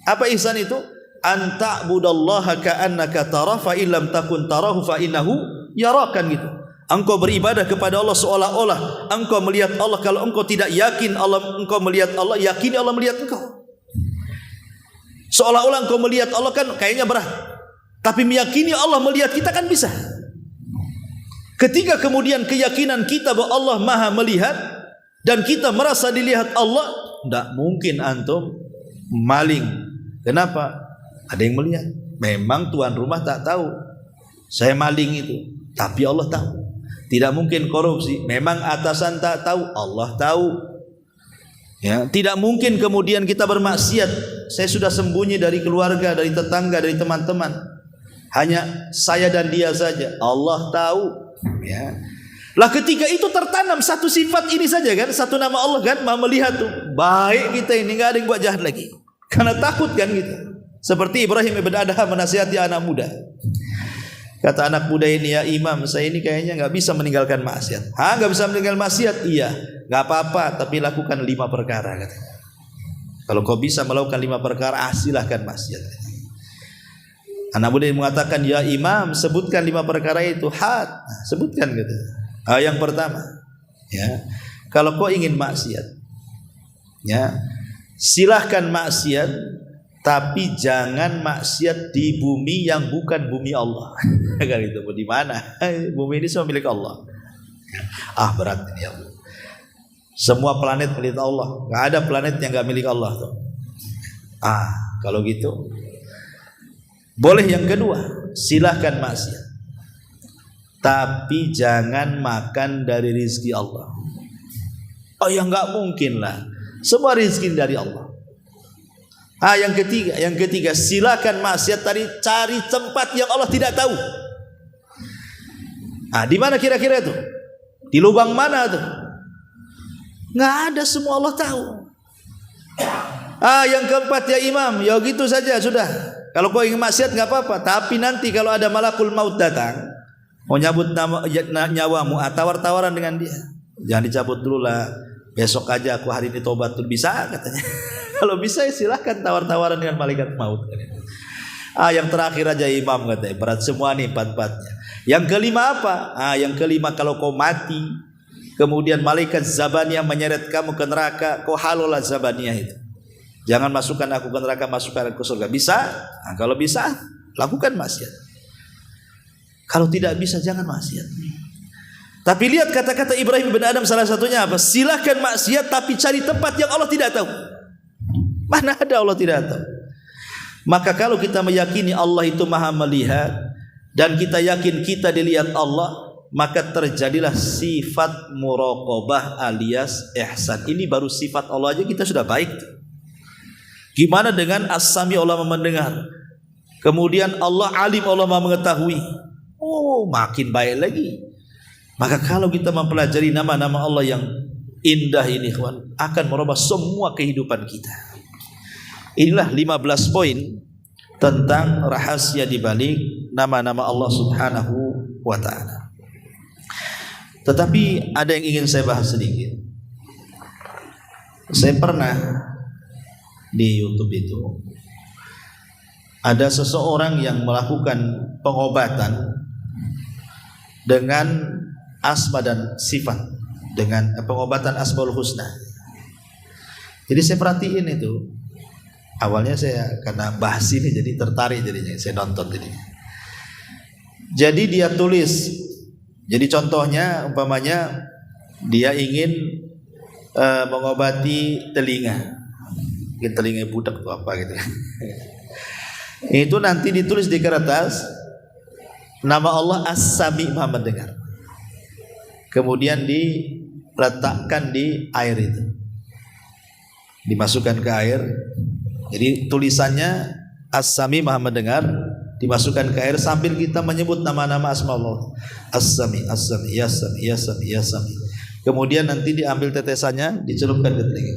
Apa ihsan itu? an ta'budallaha ka'annaka tarahu fa illam takun tarahu fa innahu yarakan gitu. Engkau beribadah kepada Allah seolah-olah engkau melihat Allah. Kalau engkau tidak yakin Allah, engkau melihat Allah, yakini Allah melihat engkau. Seolah-olah engkau melihat Allah kan kayaknya berat. Tapi meyakini Allah melihat kita kan bisa. Ketika kemudian keyakinan kita bahwa Allah Maha melihat dan kita merasa dilihat Allah, tidak mungkin antum maling. Kenapa? Ada yang melihat. Memang tuan rumah tak tahu saya maling itu, tapi Allah tahu. Tidak mungkin korupsi. Memang atasan tak tahu, Allah tahu. Ya, tidak mungkin kemudian kita bermaksiat. Saya sudah sembunyi dari keluarga, dari tetangga, dari teman-teman. Hanya saya dan dia saja. Allah tahu. Ya. Lah ketika itu tertanam satu sifat ini saja kan, satu nama Allah kan, Maha melihat tuh. Baik kita ini, nggak ada yang buat jahat lagi. Karena takut kan kita. Seperti Ibrahim ibn Adham menasihati anak muda. Kata anak muda ini, ya imam, saya ini kayaknya nggak bisa meninggalkan maksiat. Nggak bisa meninggalkan maksiat? Iya, nggak apa-apa, tapi lakukan 5 perkara. Kata. Kalau kau bisa melakukan 5 perkara, silahkan maksiat. Anak muda yang mengatakan, ya imam, sebutkan 5 perkara itu. Sebutkan gitu. Yang pertama, ya, kalau kau ingin maksiat, ya, silahkan maksiat. Tapi jangan maksiat di bumi yang bukan bumi Allah. Kan itu di mana? Bumi ini semua milik Allah. Berat ini ya Allah. Semua planet milik Allah. Enggak ada planet yang enggak milik Allah tuh. Kalau gitu boleh. Yang kedua, silahkan maksiat. Tapi jangan makan dari rezeki Allah. Ya enggak mungkin lah. Semua rezeki dari Allah. Yang ketiga, silakan maksiat tadi cari tempat yang Allah tidak tahu. Di mana kira-kira itu? Di lubang mana tuh? Nggak ada, semua Allah tahu. Yang keempat ya imam, ya gitu saja sudah. Kalau kau ingin maksiat nggak apa-apa, tapi nanti kalau ada malakul maut datang, mau nyabut nyawamu, tawar-tawaran dengan dia. Jangan dicabut dulu lah. Besok aja aku hari ini tobat tuh bisa katanya. Kalau bisa ya silahkan tawar-tawaran dengan malaikat maut. Yang terakhir aja imam katanya, berat semua nih 4-4-nya. Yang kelima apa? Yang kelima kalau kau mati, kemudian malaikat Zabaniyah menyeret kamu ke neraka, kau halolah Zabaniyah itu. Jangan masukkan aku ke neraka, masukkan aku ke surga. Bisa? Kalau bisa, lakukan maksiat. Kalau tidak bisa, jangan maksiat. Tapi lihat kata-kata Ibrahim bin Adham, salah satunya apa? Silahkan maksiat tapi cari tempat yang Allah tidak tahu. Mana ada Allah tidak tahu. Maka kalau kita meyakini Allah itu Maha melihat dan kita yakin kita dilihat Allah, maka terjadilah sifat muraqabah alias ihsan. Ini baru sifat Allah aja kita sudah baik. Gimana dengan as-sami, Allah mendengar. Kemudian Allah alim, Allah Maha mengetahui. Makin baik lagi. Maka kalau kita mempelajari nama-nama Allah yang indah ini, kawan, akan merubah semua kehidupan kita. Inilah 15 poin tentang rahasia di balik nama-nama Allah Subhanahu wa ta'ala. Tetapi ada yang ingin saya bahas sedikit. Saya pernah di YouTube itu ada seseorang yang melakukan pengobatan dengan asma dan sifat, dengan pengobatan Asmaul Husna. Jadi saya perhatiin itu. Awalnya saya karena bahas ini jadi tertarik, jadinya saya nonton jadinya. Jadi dia tulis. Jadi contohnya umpamanya dia ingin mengobati telinga. Mungkin telinga budak atau apa gitu. Itu nanti ditulis di kertas nama Allah As-Sami, Maha mendengar. Kemudian diletakkan di air itu. Dimasukkan ke air. Jadi tulisannya As-Sami, Maha mendengar, dimasukkan ke air sambil kita menyebut nama-nama asma Allah. As-Sami, As-Sami, Ya Sami, Ya Sami, Ya Sami. Kemudian nanti diambil tetesannya, dicelupkan ke telinga.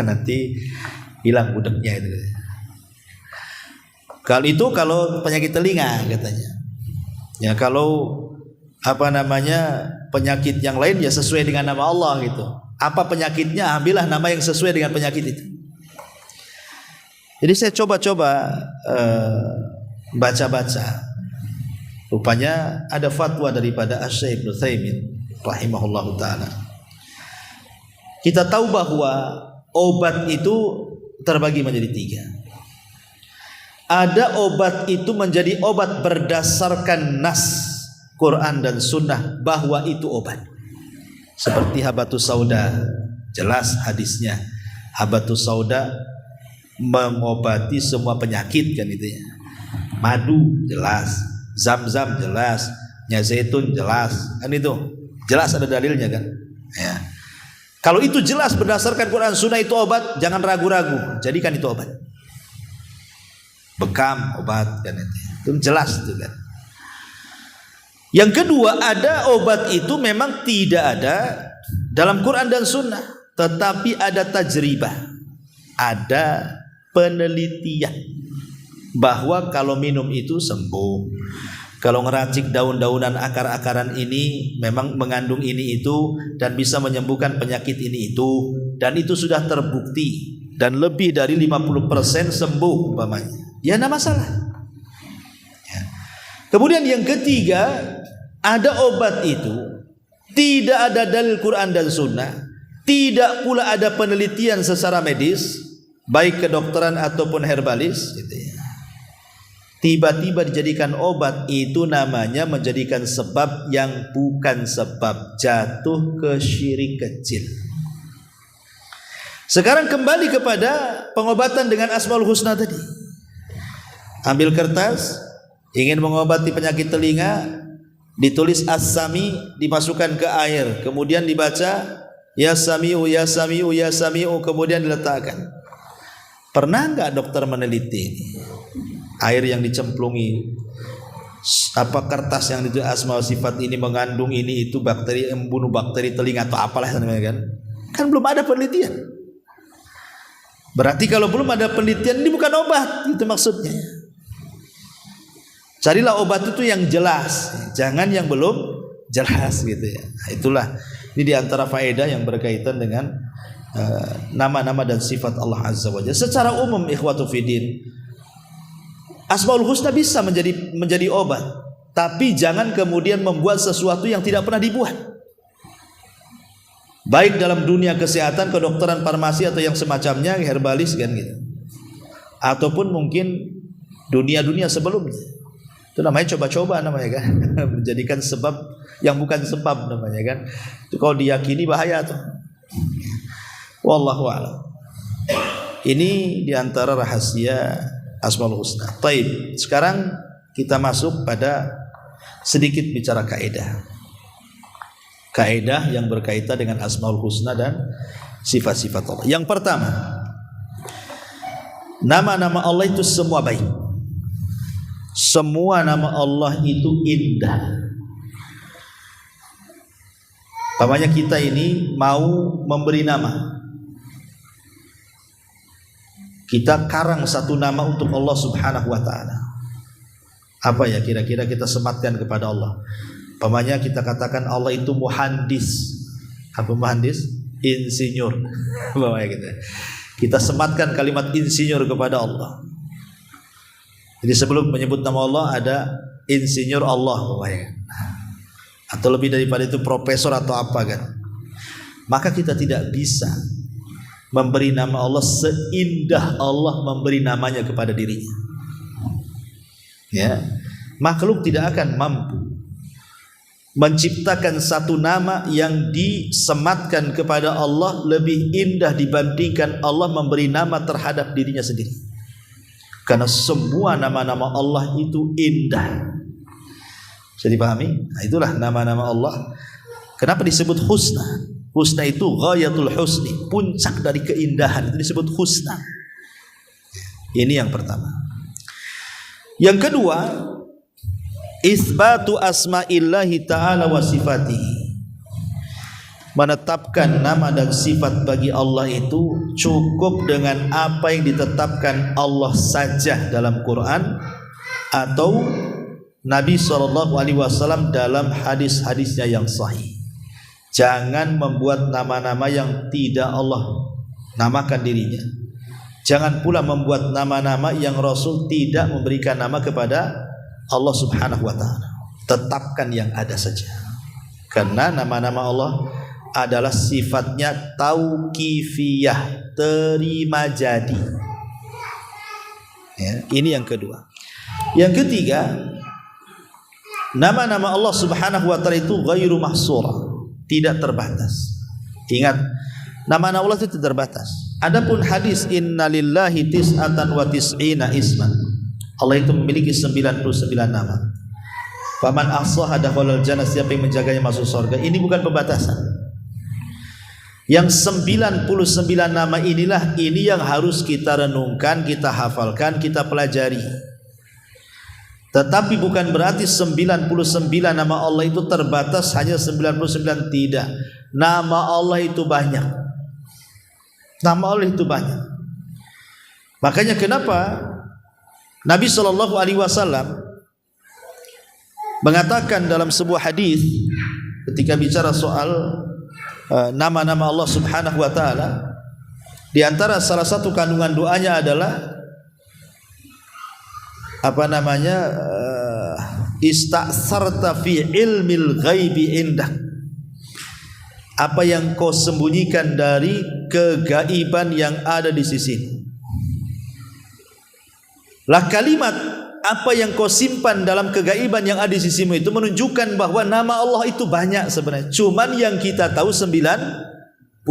Nanti hilang budeknya itu. Kalau penyakit telinga katanya. Ya kalau penyakit yang lain ya sesuai dengan nama Allah gitu. Apa penyakitnya, ambillah nama yang sesuai dengan penyakit itu. Jadi saya coba-coba baca-baca. Rupanya ada fatwa daripada Asy-Syaikh Ibnu Utsaimin rahimahullahu taala. Kita tahu bahwa obat itu terbagi menjadi 3. Ada obat itu menjadi obat berdasarkan nas Quran dan Sunnah bahwa itu obat. Seperti habatus sauda, jelas hadisnya. Habatus sauda mengobati semua penyakit kan itu ya. Madu jelas. Zam-zam jelas, minyak zaitun jelas, kan itu jelas ada dalilnya kan. Ya. Kalau itu jelas berdasarkan Quran Sunnah itu obat, jangan ragu-ragu, jadikan itu obat. Bekam obat kan itu jelas itu kan. Yang kedua, ada obat itu memang tidak ada dalam Quran dan Sunnah, tetapi ada tajribah, ada penelitian bahwa kalau minum itu sembuh. Kalau ngeracik daun-daunan akar-akaran ini memang mengandung ini itu dan bisa menyembuhkan penyakit ini itu, dan itu sudah terbukti dan lebih dari 50% sembuh umpamanya. Ya enggak masalah. Ya. Kemudian yang ketiga, ada obat itu tidak ada dalil Quran dan Sunnah, tidak pula ada penelitian secara medis, baik kedokteran ataupun herbalis gitu ya. Tiba-tiba dijadikan obat, itu namanya menjadikan sebab yang bukan sebab, jatuh ke syirik kecil. Sekarang kembali kepada pengobatan dengan Asmaul Husna tadi. Ambil kertas, ingin mengobati penyakit telinga, ditulis As-Sami, dimasukkan ke air, kemudian dibaca Ya Sami'u, Ya Sami'u, Ya Sami'u, kemudian diletakkan. Pernah enggak dokter meneliti ini? Air yang dicemplungi, apa kertas yang itu asma sifat ini mengandung ini itu bakteri, membunuh bakteri telinga atau apalah namanya kan belum ada penelitian. Berarti kalau belum ada penelitian ini bukan obat, itu maksudnya. Carilah obat itu yang jelas, jangan yang belum jelas gitu ya. Nah, itulah ini diantara faedah yang berkaitan dengan nama-nama dan sifat Allah Azza wa Jalla. Secara umum ikhwatu fiddin, Asmaul Husna bisa menjadi obat, tapi jangan kemudian membuat sesuatu yang tidak pernah dibuat. Baik dalam dunia kesehatan, kedokteran, farmasi atau yang semacamnya, herbalis kan gitu. Ataupun mungkin dunia-dunia sebelumnya. Itu namanya coba-coba namanya kan. Menjadikan sebab yang bukan sebab namanya kan. Itu kalau diyakini bahaya tuh. Wallahu a'lam. Ini diantara rahasia Asmaul Husna. Taib. Sekarang kita masuk pada sedikit bicara kaidah. Kaidah yang berkaitan dengan Asmaul Husna dan sifat-sifat Allah. Yang pertama, nama-nama Allah itu semua baik. Semua nama Allah itu indah. Umpamanya kita ini mau memberi nama, kita karang satu nama untuk Allah Subhanahu wa ta'ala. Apa ya kira-kira kita sematkan kepada Allah? Umpamanya kita katakan Allah itu muhandis. Apa muhandis? Insinyur. Umpamanya gitu. Kita sematkan kalimat insinyur kepada Allah. Jadi sebelum menyebut nama Allah ada insinyur Allah umpamanya. Atau lebih daripada itu profesor atau apa kan. Maka kita tidak bisa memberi nama Allah seindah Allah memberi namanya kepada dirinya. Ya, makhluk tidak akan mampu menciptakan satu nama yang disematkan kepada Allah lebih indah dibandingkan Allah memberi nama terhadap dirinya sendiri. Karena semua nama-nama Allah itu indah. Bisa dipahami? Nah, itulah nama-nama Allah. Kenapa disebut husna? Husna itu ghayatul husni, puncak dari keindahan, itu disebut husna. Ini yang pertama. Yang kedua, isbatu asma'illahi ta'ala wa sifatihi. Menetapkan nama dan sifat bagi Allah itu cukup dengan apa yang ditetapkan Allah saja dalam Quran atau Nabi SAW dalam hadis-hadisnya yang sahih. Jangan membuat nama-nama yang tidak Allah namakan dirinya. Jangan pula membuat nama-nama yang Rasul tidak memberikan nama kepada Allah Subhanahu wa taala. Tetapkan yang ada saja. Karena nama-nama Allah adalah sifatnya tauqifiyah, terima jadi. Ya, ini yang kedua. Yang ketiga, nama-nama Allah Subhanahu wa taala itu ghairu mahsura, tidak terbatas. Ingat, nama-nama Allah itu tidak terbatas. Adapun hadis innalillahi tis'atan wa tis'ina isman, Allah itu memiliki 99 nama. Faman ahsaha dakhalal jannah, siapa yang menjaganya masuk surga. Ini bukan pembatasan. Yang 99 nama inilah ini yang harus kita renungkan, kita hafalkan, kita pelajari. Tetapi bukan berarti 99 nama Allah itu terbatas hanya 99, tidak. Nama Allah itu banyak. Nama Allah itu banyak. Makanya kenapa Nabi SAW mengatakan dalam sebuah hadis ketika bicara soal nama-nama Allah Subhanahu wa taala, di antara salah satu kandungan doanya adalah ista'sarta fi ilmil ghaibi indak, apa yang kau sembunyikan dari kegaiban yang ada di sisimu. Lah kalimat apa yang kau simpan dalam kegaiban yang ada di sisimu itu menunjukkan bahwa nama Allah itu banyak sebenarnya. Cuman yang kita tahu 99.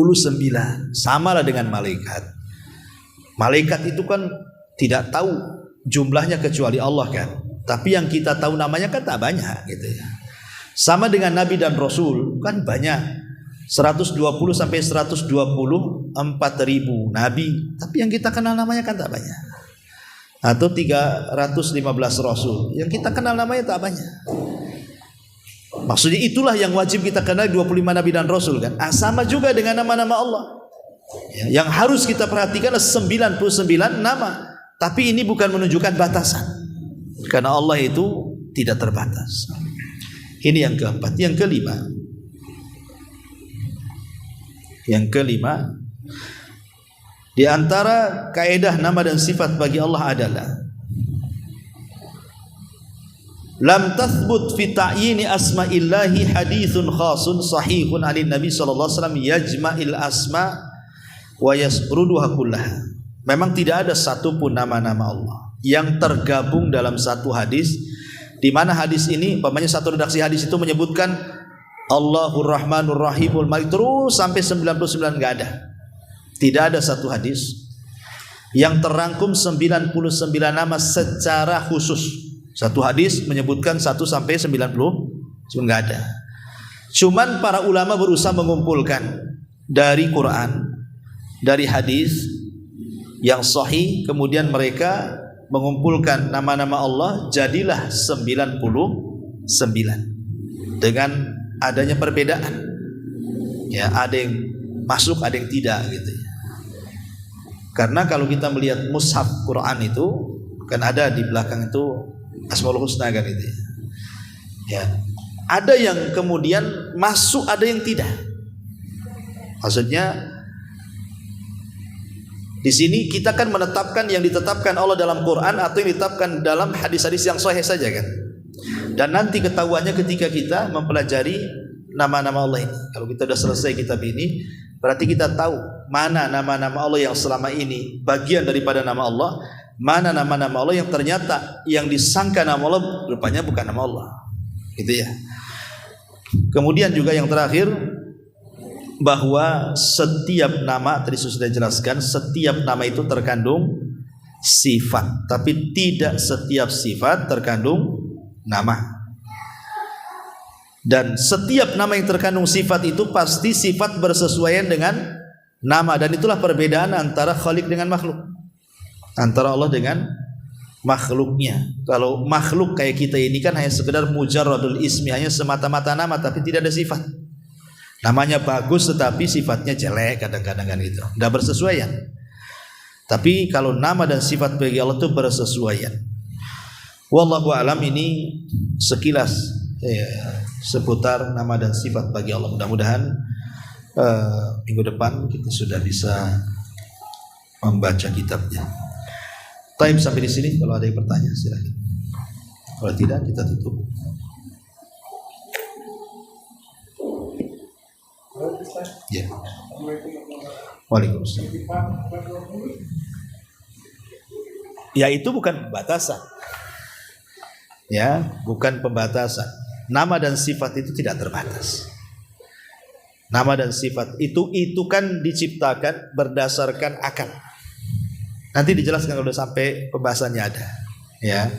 Samalah dengan malaikat. Malaikat itu kan tidak tahu jumlahnya kecuali Allah kan. Tapi yang kita tahu namanya kan tak banyak gitu ya. Sama dengan Nabi dan Rasul kan banyak. 120 sampai 124.000 Nabi. Tapi yang kita kenal namanya kan tak banyak. Atau 315 Rasul. Yang kita kenal namanya tak banyak. Maksudnya itulah yang wajib kita kenal, 25 Nabi dan Rasul kan. Sama juga dengan nama-nama Allah. Ya, yang harus kita perhatikan adalah 99 nama. Tapi ini bukan menunjukkan batasan. Karena Allah itu tidak terbatas. Ini yang keempat. Yang kelima, di antara kaidah nama dan sifat bagi Allah adalah lam tathbut fi ta'yini asma'illahi hadithun khasun sahihun 'anil Nabi sallallahu alaihi wasallam yajma'il asma wa yasruduha kullaha. Memang tidak ada satupun nama-nama Allah yang tergabung dalam satu hadis, di mana hadis ini umpamanya satu redaksi hadis itu menyebutkan Allahur Rahmanur Rahimul Malik terus sampai 99, enggak ada. Tidak ada satu hadis yang terangkum 99 nama secara khusus. Satu hadis menyebutkan 1 sampai 90, enggak ada. Cuman para ulama berusaha mengumpulkan dari Quran, dari hadis yang sahih, kemudian mereka mengumpulkan nama-nama Allah, jadilah 99 dengan adanya perbedaan. Ya, ada yang masuk, ada yang tidak gitu. Karena kalau kita melihat mushaf Quran itu kan ada di belakang itu Asmaul Husna kan itu. Ya. Ada yang kemudian masuk, ada yang tidak. Maksudnya di sini kita kan menetapkan yang ditetapkan Allah dalam Quran atau yang ditetapkan dalam hadis-hadis yang sahih saja kan. Dan nanti ketahuannya ketika kita mempelajari nama-nama Allah ini. Kalau kita sudah selesai kitab ini, berarti kita tahu mana nama-nama Allah yang selama ini bagian daripada nama Allah, mana nama-nama Allah yang ternyata yang disangka nama Allah rupanya bukan nama Allah. Gitu ya. Kemudian juga yang terakhir, bahwa setiap nama, tadi sudah jelaskan, setiap nama itu terkandung sifat, tapi tidak setiap sifat terkandung nama. Dan setiap nama yang terkandung sifat itu pasti sifat bersesuaian dengan nama. Dan itulah perbedaan antara Khalik dengan makhluk, antara Allah dengan makhluknya. Kalau makhluk kayak kita ini kan hanya sekedar mujarradul ismi, hanya semata-mata nama tapi tidak ada sifat. Namanya bagus tetapi sifatnya jelek kadang-kadang kan gitu, tidak bersesuaian. Tapi kalau nama dan sifat bagi Allah itu bersesuaian. Wallahu alam, ini sekilas seputar nama dan sifat bagi Allah. Mudah-mudahan minggu depan kita sudah bisa membaca kitabnya. Time sampai di sini. Kalau ada yang bertanya silakan. Kalau tidak kita tutup. Ya. Waalaikumsalam. Ya itu bukan pembatasan. Ya, bukan pembatasan. Nama dan sifat itu tidak terbatas. Nama dan sifat itu kan diciptakan berdasarkan akal. Nanti dijelaskan kalau sudah sampai pembahasannya ada. Ya.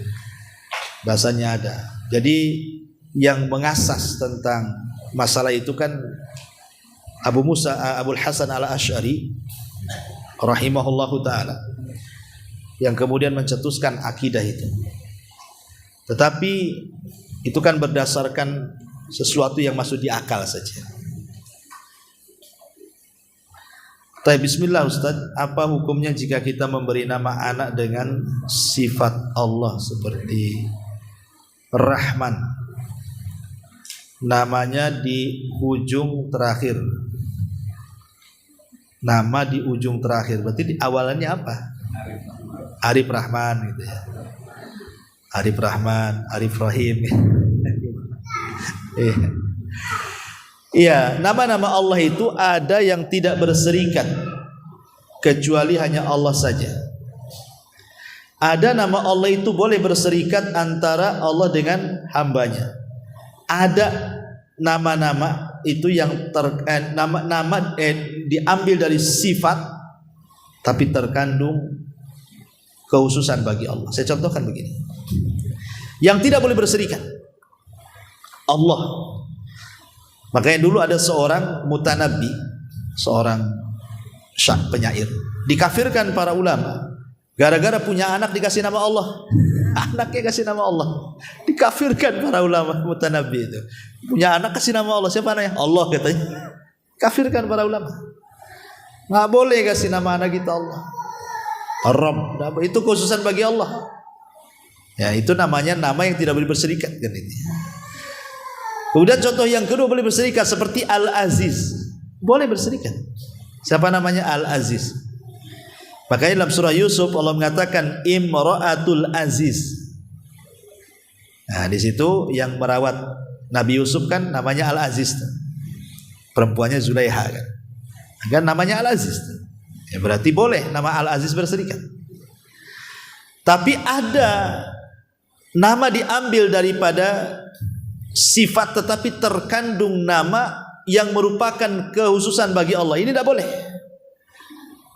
Bahasannya ada. Jadi yang mengasas tentang masalah itu kan Abul Hasan Al-Asy'ari rahimahullahu taala, yang kemudian mencetuskan akidah itu. Tetapi itu kan berdasarkan sesuatu yang masuk di akal saja. Bismillah Ustaz, apa hukumnya jika kita memberi nama anak dengan sifat Allah seperti Rahman, namanya di ujung terakhir, nama di ujung terakhir, berarti di awalannya apa? Arif Rahman gitu ya. Arif Rahman, Arif Rahim. Iya, nama-nama Allah itu ada yang tidak berserikat kecuali hanya Allah saja. Ada nama Allah itu boleh berserikat antara Allah dengan hambanya. Ada nama-nama itu yang nama-nama diambil dari sifat tapi terkandung kekhususan bagi Allah. Saya contohkan begini. Yang tidak boleh berserikat Allah. Makanya dulu ada seorang mutanabbi, seorang penyair, dikafirkan para ulama gara-gara punya anak dikasih nama Allah. Anaknya kasih nama Allah, dikafirkan para ulama mutanabbi itu. Punya anak kasih nama Allah, siapa namanya? Allah katanya. Kafirkan para ulama. Nggak boleh kasih nama anak kita Allah. Ar-Rabb, itu khususan bagi Allah. Ya, itu namanya nama yang tidak boleh berserikat kan ini. Kemudian contoh yang kedua boleh berserikat seperti Al-Aziz. Boleh berserikat. Siapa namanya? Al-Aziz. Makanya dalam surah Yusuf Allah mengatakan Imra'atul Aziz. Nah, di situ yang merawat Nabi Yusuf kan namanya Al-Aziz. Perempuannya Zulaiha kan. Kan namanya Al-Aziz. Ya berarti boleh nama Al-Aziz berserikat. Tapi ada nama diambil daripada sifat tetapi terkandung nama yang merupakan kekhususan bagi Allah. Ini tidak boleh.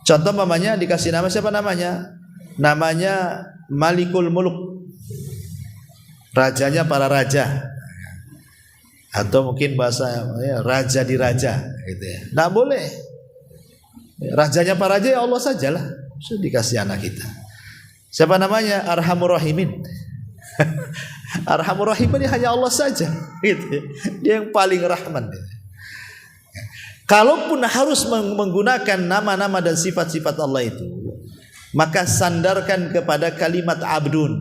Contoh mamanya dikasih nama, siapa namanya? Namanya Malikul Muluk, rajanya para raja, atau mungkin bahasa raja di raja gitu ya. Tidak boleh. Rajanya para raja ya Allah sajalah. Sudah dikasih anak kita. Siapa namanya? Arhamur Rahimin. Arhamur Rahimin hanya Allah saja gitu. Dia yang paling rahman gitu. Kalaupun harus menggunakan nama-nama dan sifat-sifat Allah itu, maka sandarkan kepada kalimat abdun.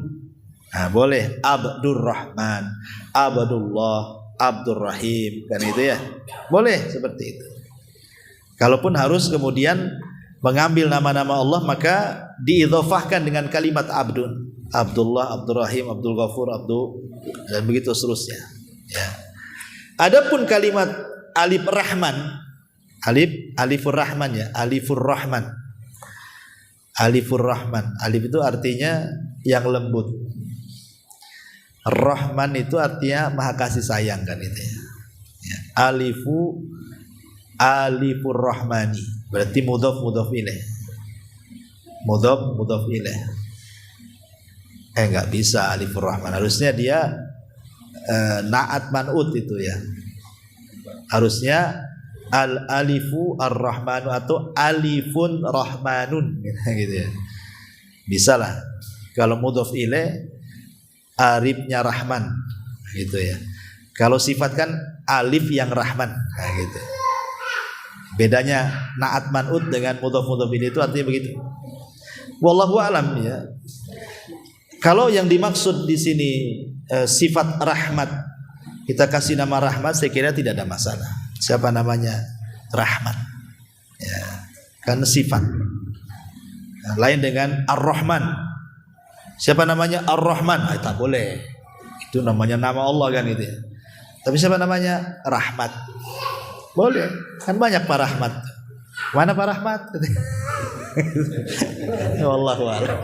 Nah, boleh Abdurrahman, Abdullah, Abdurrahim, kan itu ya. Boleh seperti itu. Kalaupun harus kemudian mengambil nama-nama Allah, maka diidhofahkan dengan kalimat abdun. Abdullah, Abdurrahim, Abdul Ghafur, dan begitu seterusnya. Ya. Adapun kalimat Alif Rahman, Alifur Rahman ya, Alifur Rahman. Alifur Rahman. Alif itu artinya yang lembut. Rahman itu artinya maha kasih sayang kan itu ya. Ya. Alifur Rahmani. Berarti mudhaf ilaih. Mudhaf ilaih. Enggak bisa Alifur Rahman. Harusnya dia naat man'ut itu ya. Harusnya Al-alifu ar-rahmanu atau alifun rahmanun gitu ya. Bisa lah. Kalau mudhaf ilaih arifnya rahman gitu ya. Kalau sifat kan alif yang rahman gitu. Bedanya naat man'ut dengan mudhaf ilaih itu artinya begitu. Wallahu alam ya. Kalau yang dimaksud di sini sifat rahmat, kita kasih nama rahmat, saya kira tidak ada masalah. Siapa namanya? Rahmat. Ya, karena sifat. Lain dengan Ar-Rahman. Siapa namanya Ar-Rahman? Tak boleh. Itu namanya nama Allah kan gitu ya. Tapi siapa namanya Rahmat? Boleh. Kan banyak Pak Rahmat. Mana Pak Rahmat? Wallahu a'lam.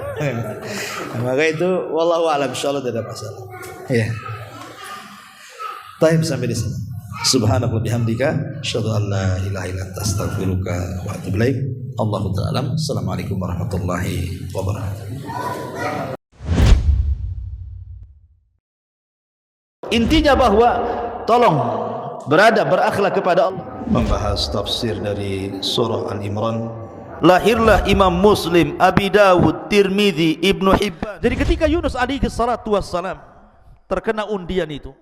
Maka itu wallahu a'lam, insyaallah tidak ada masalah. Ya. Baik, sampai di sini. Subhanallah bihamdika asyhadu an la ilaha illa anta astaghfiruka wa atubu ilaik. Allahu ta'ala. Assalamualaikum warahmatullahi wabarakatuh. Intinya bahwa tolong berakhlak kepada Allah. Membahas tafsir dari surah Al-Imran. Lahirlah Imam Muslim, Abi Dawud, Tirmidzi, Ibnu Hibban. Jadi ketika Yunus alaihi salatu wassalam terkena undian itu,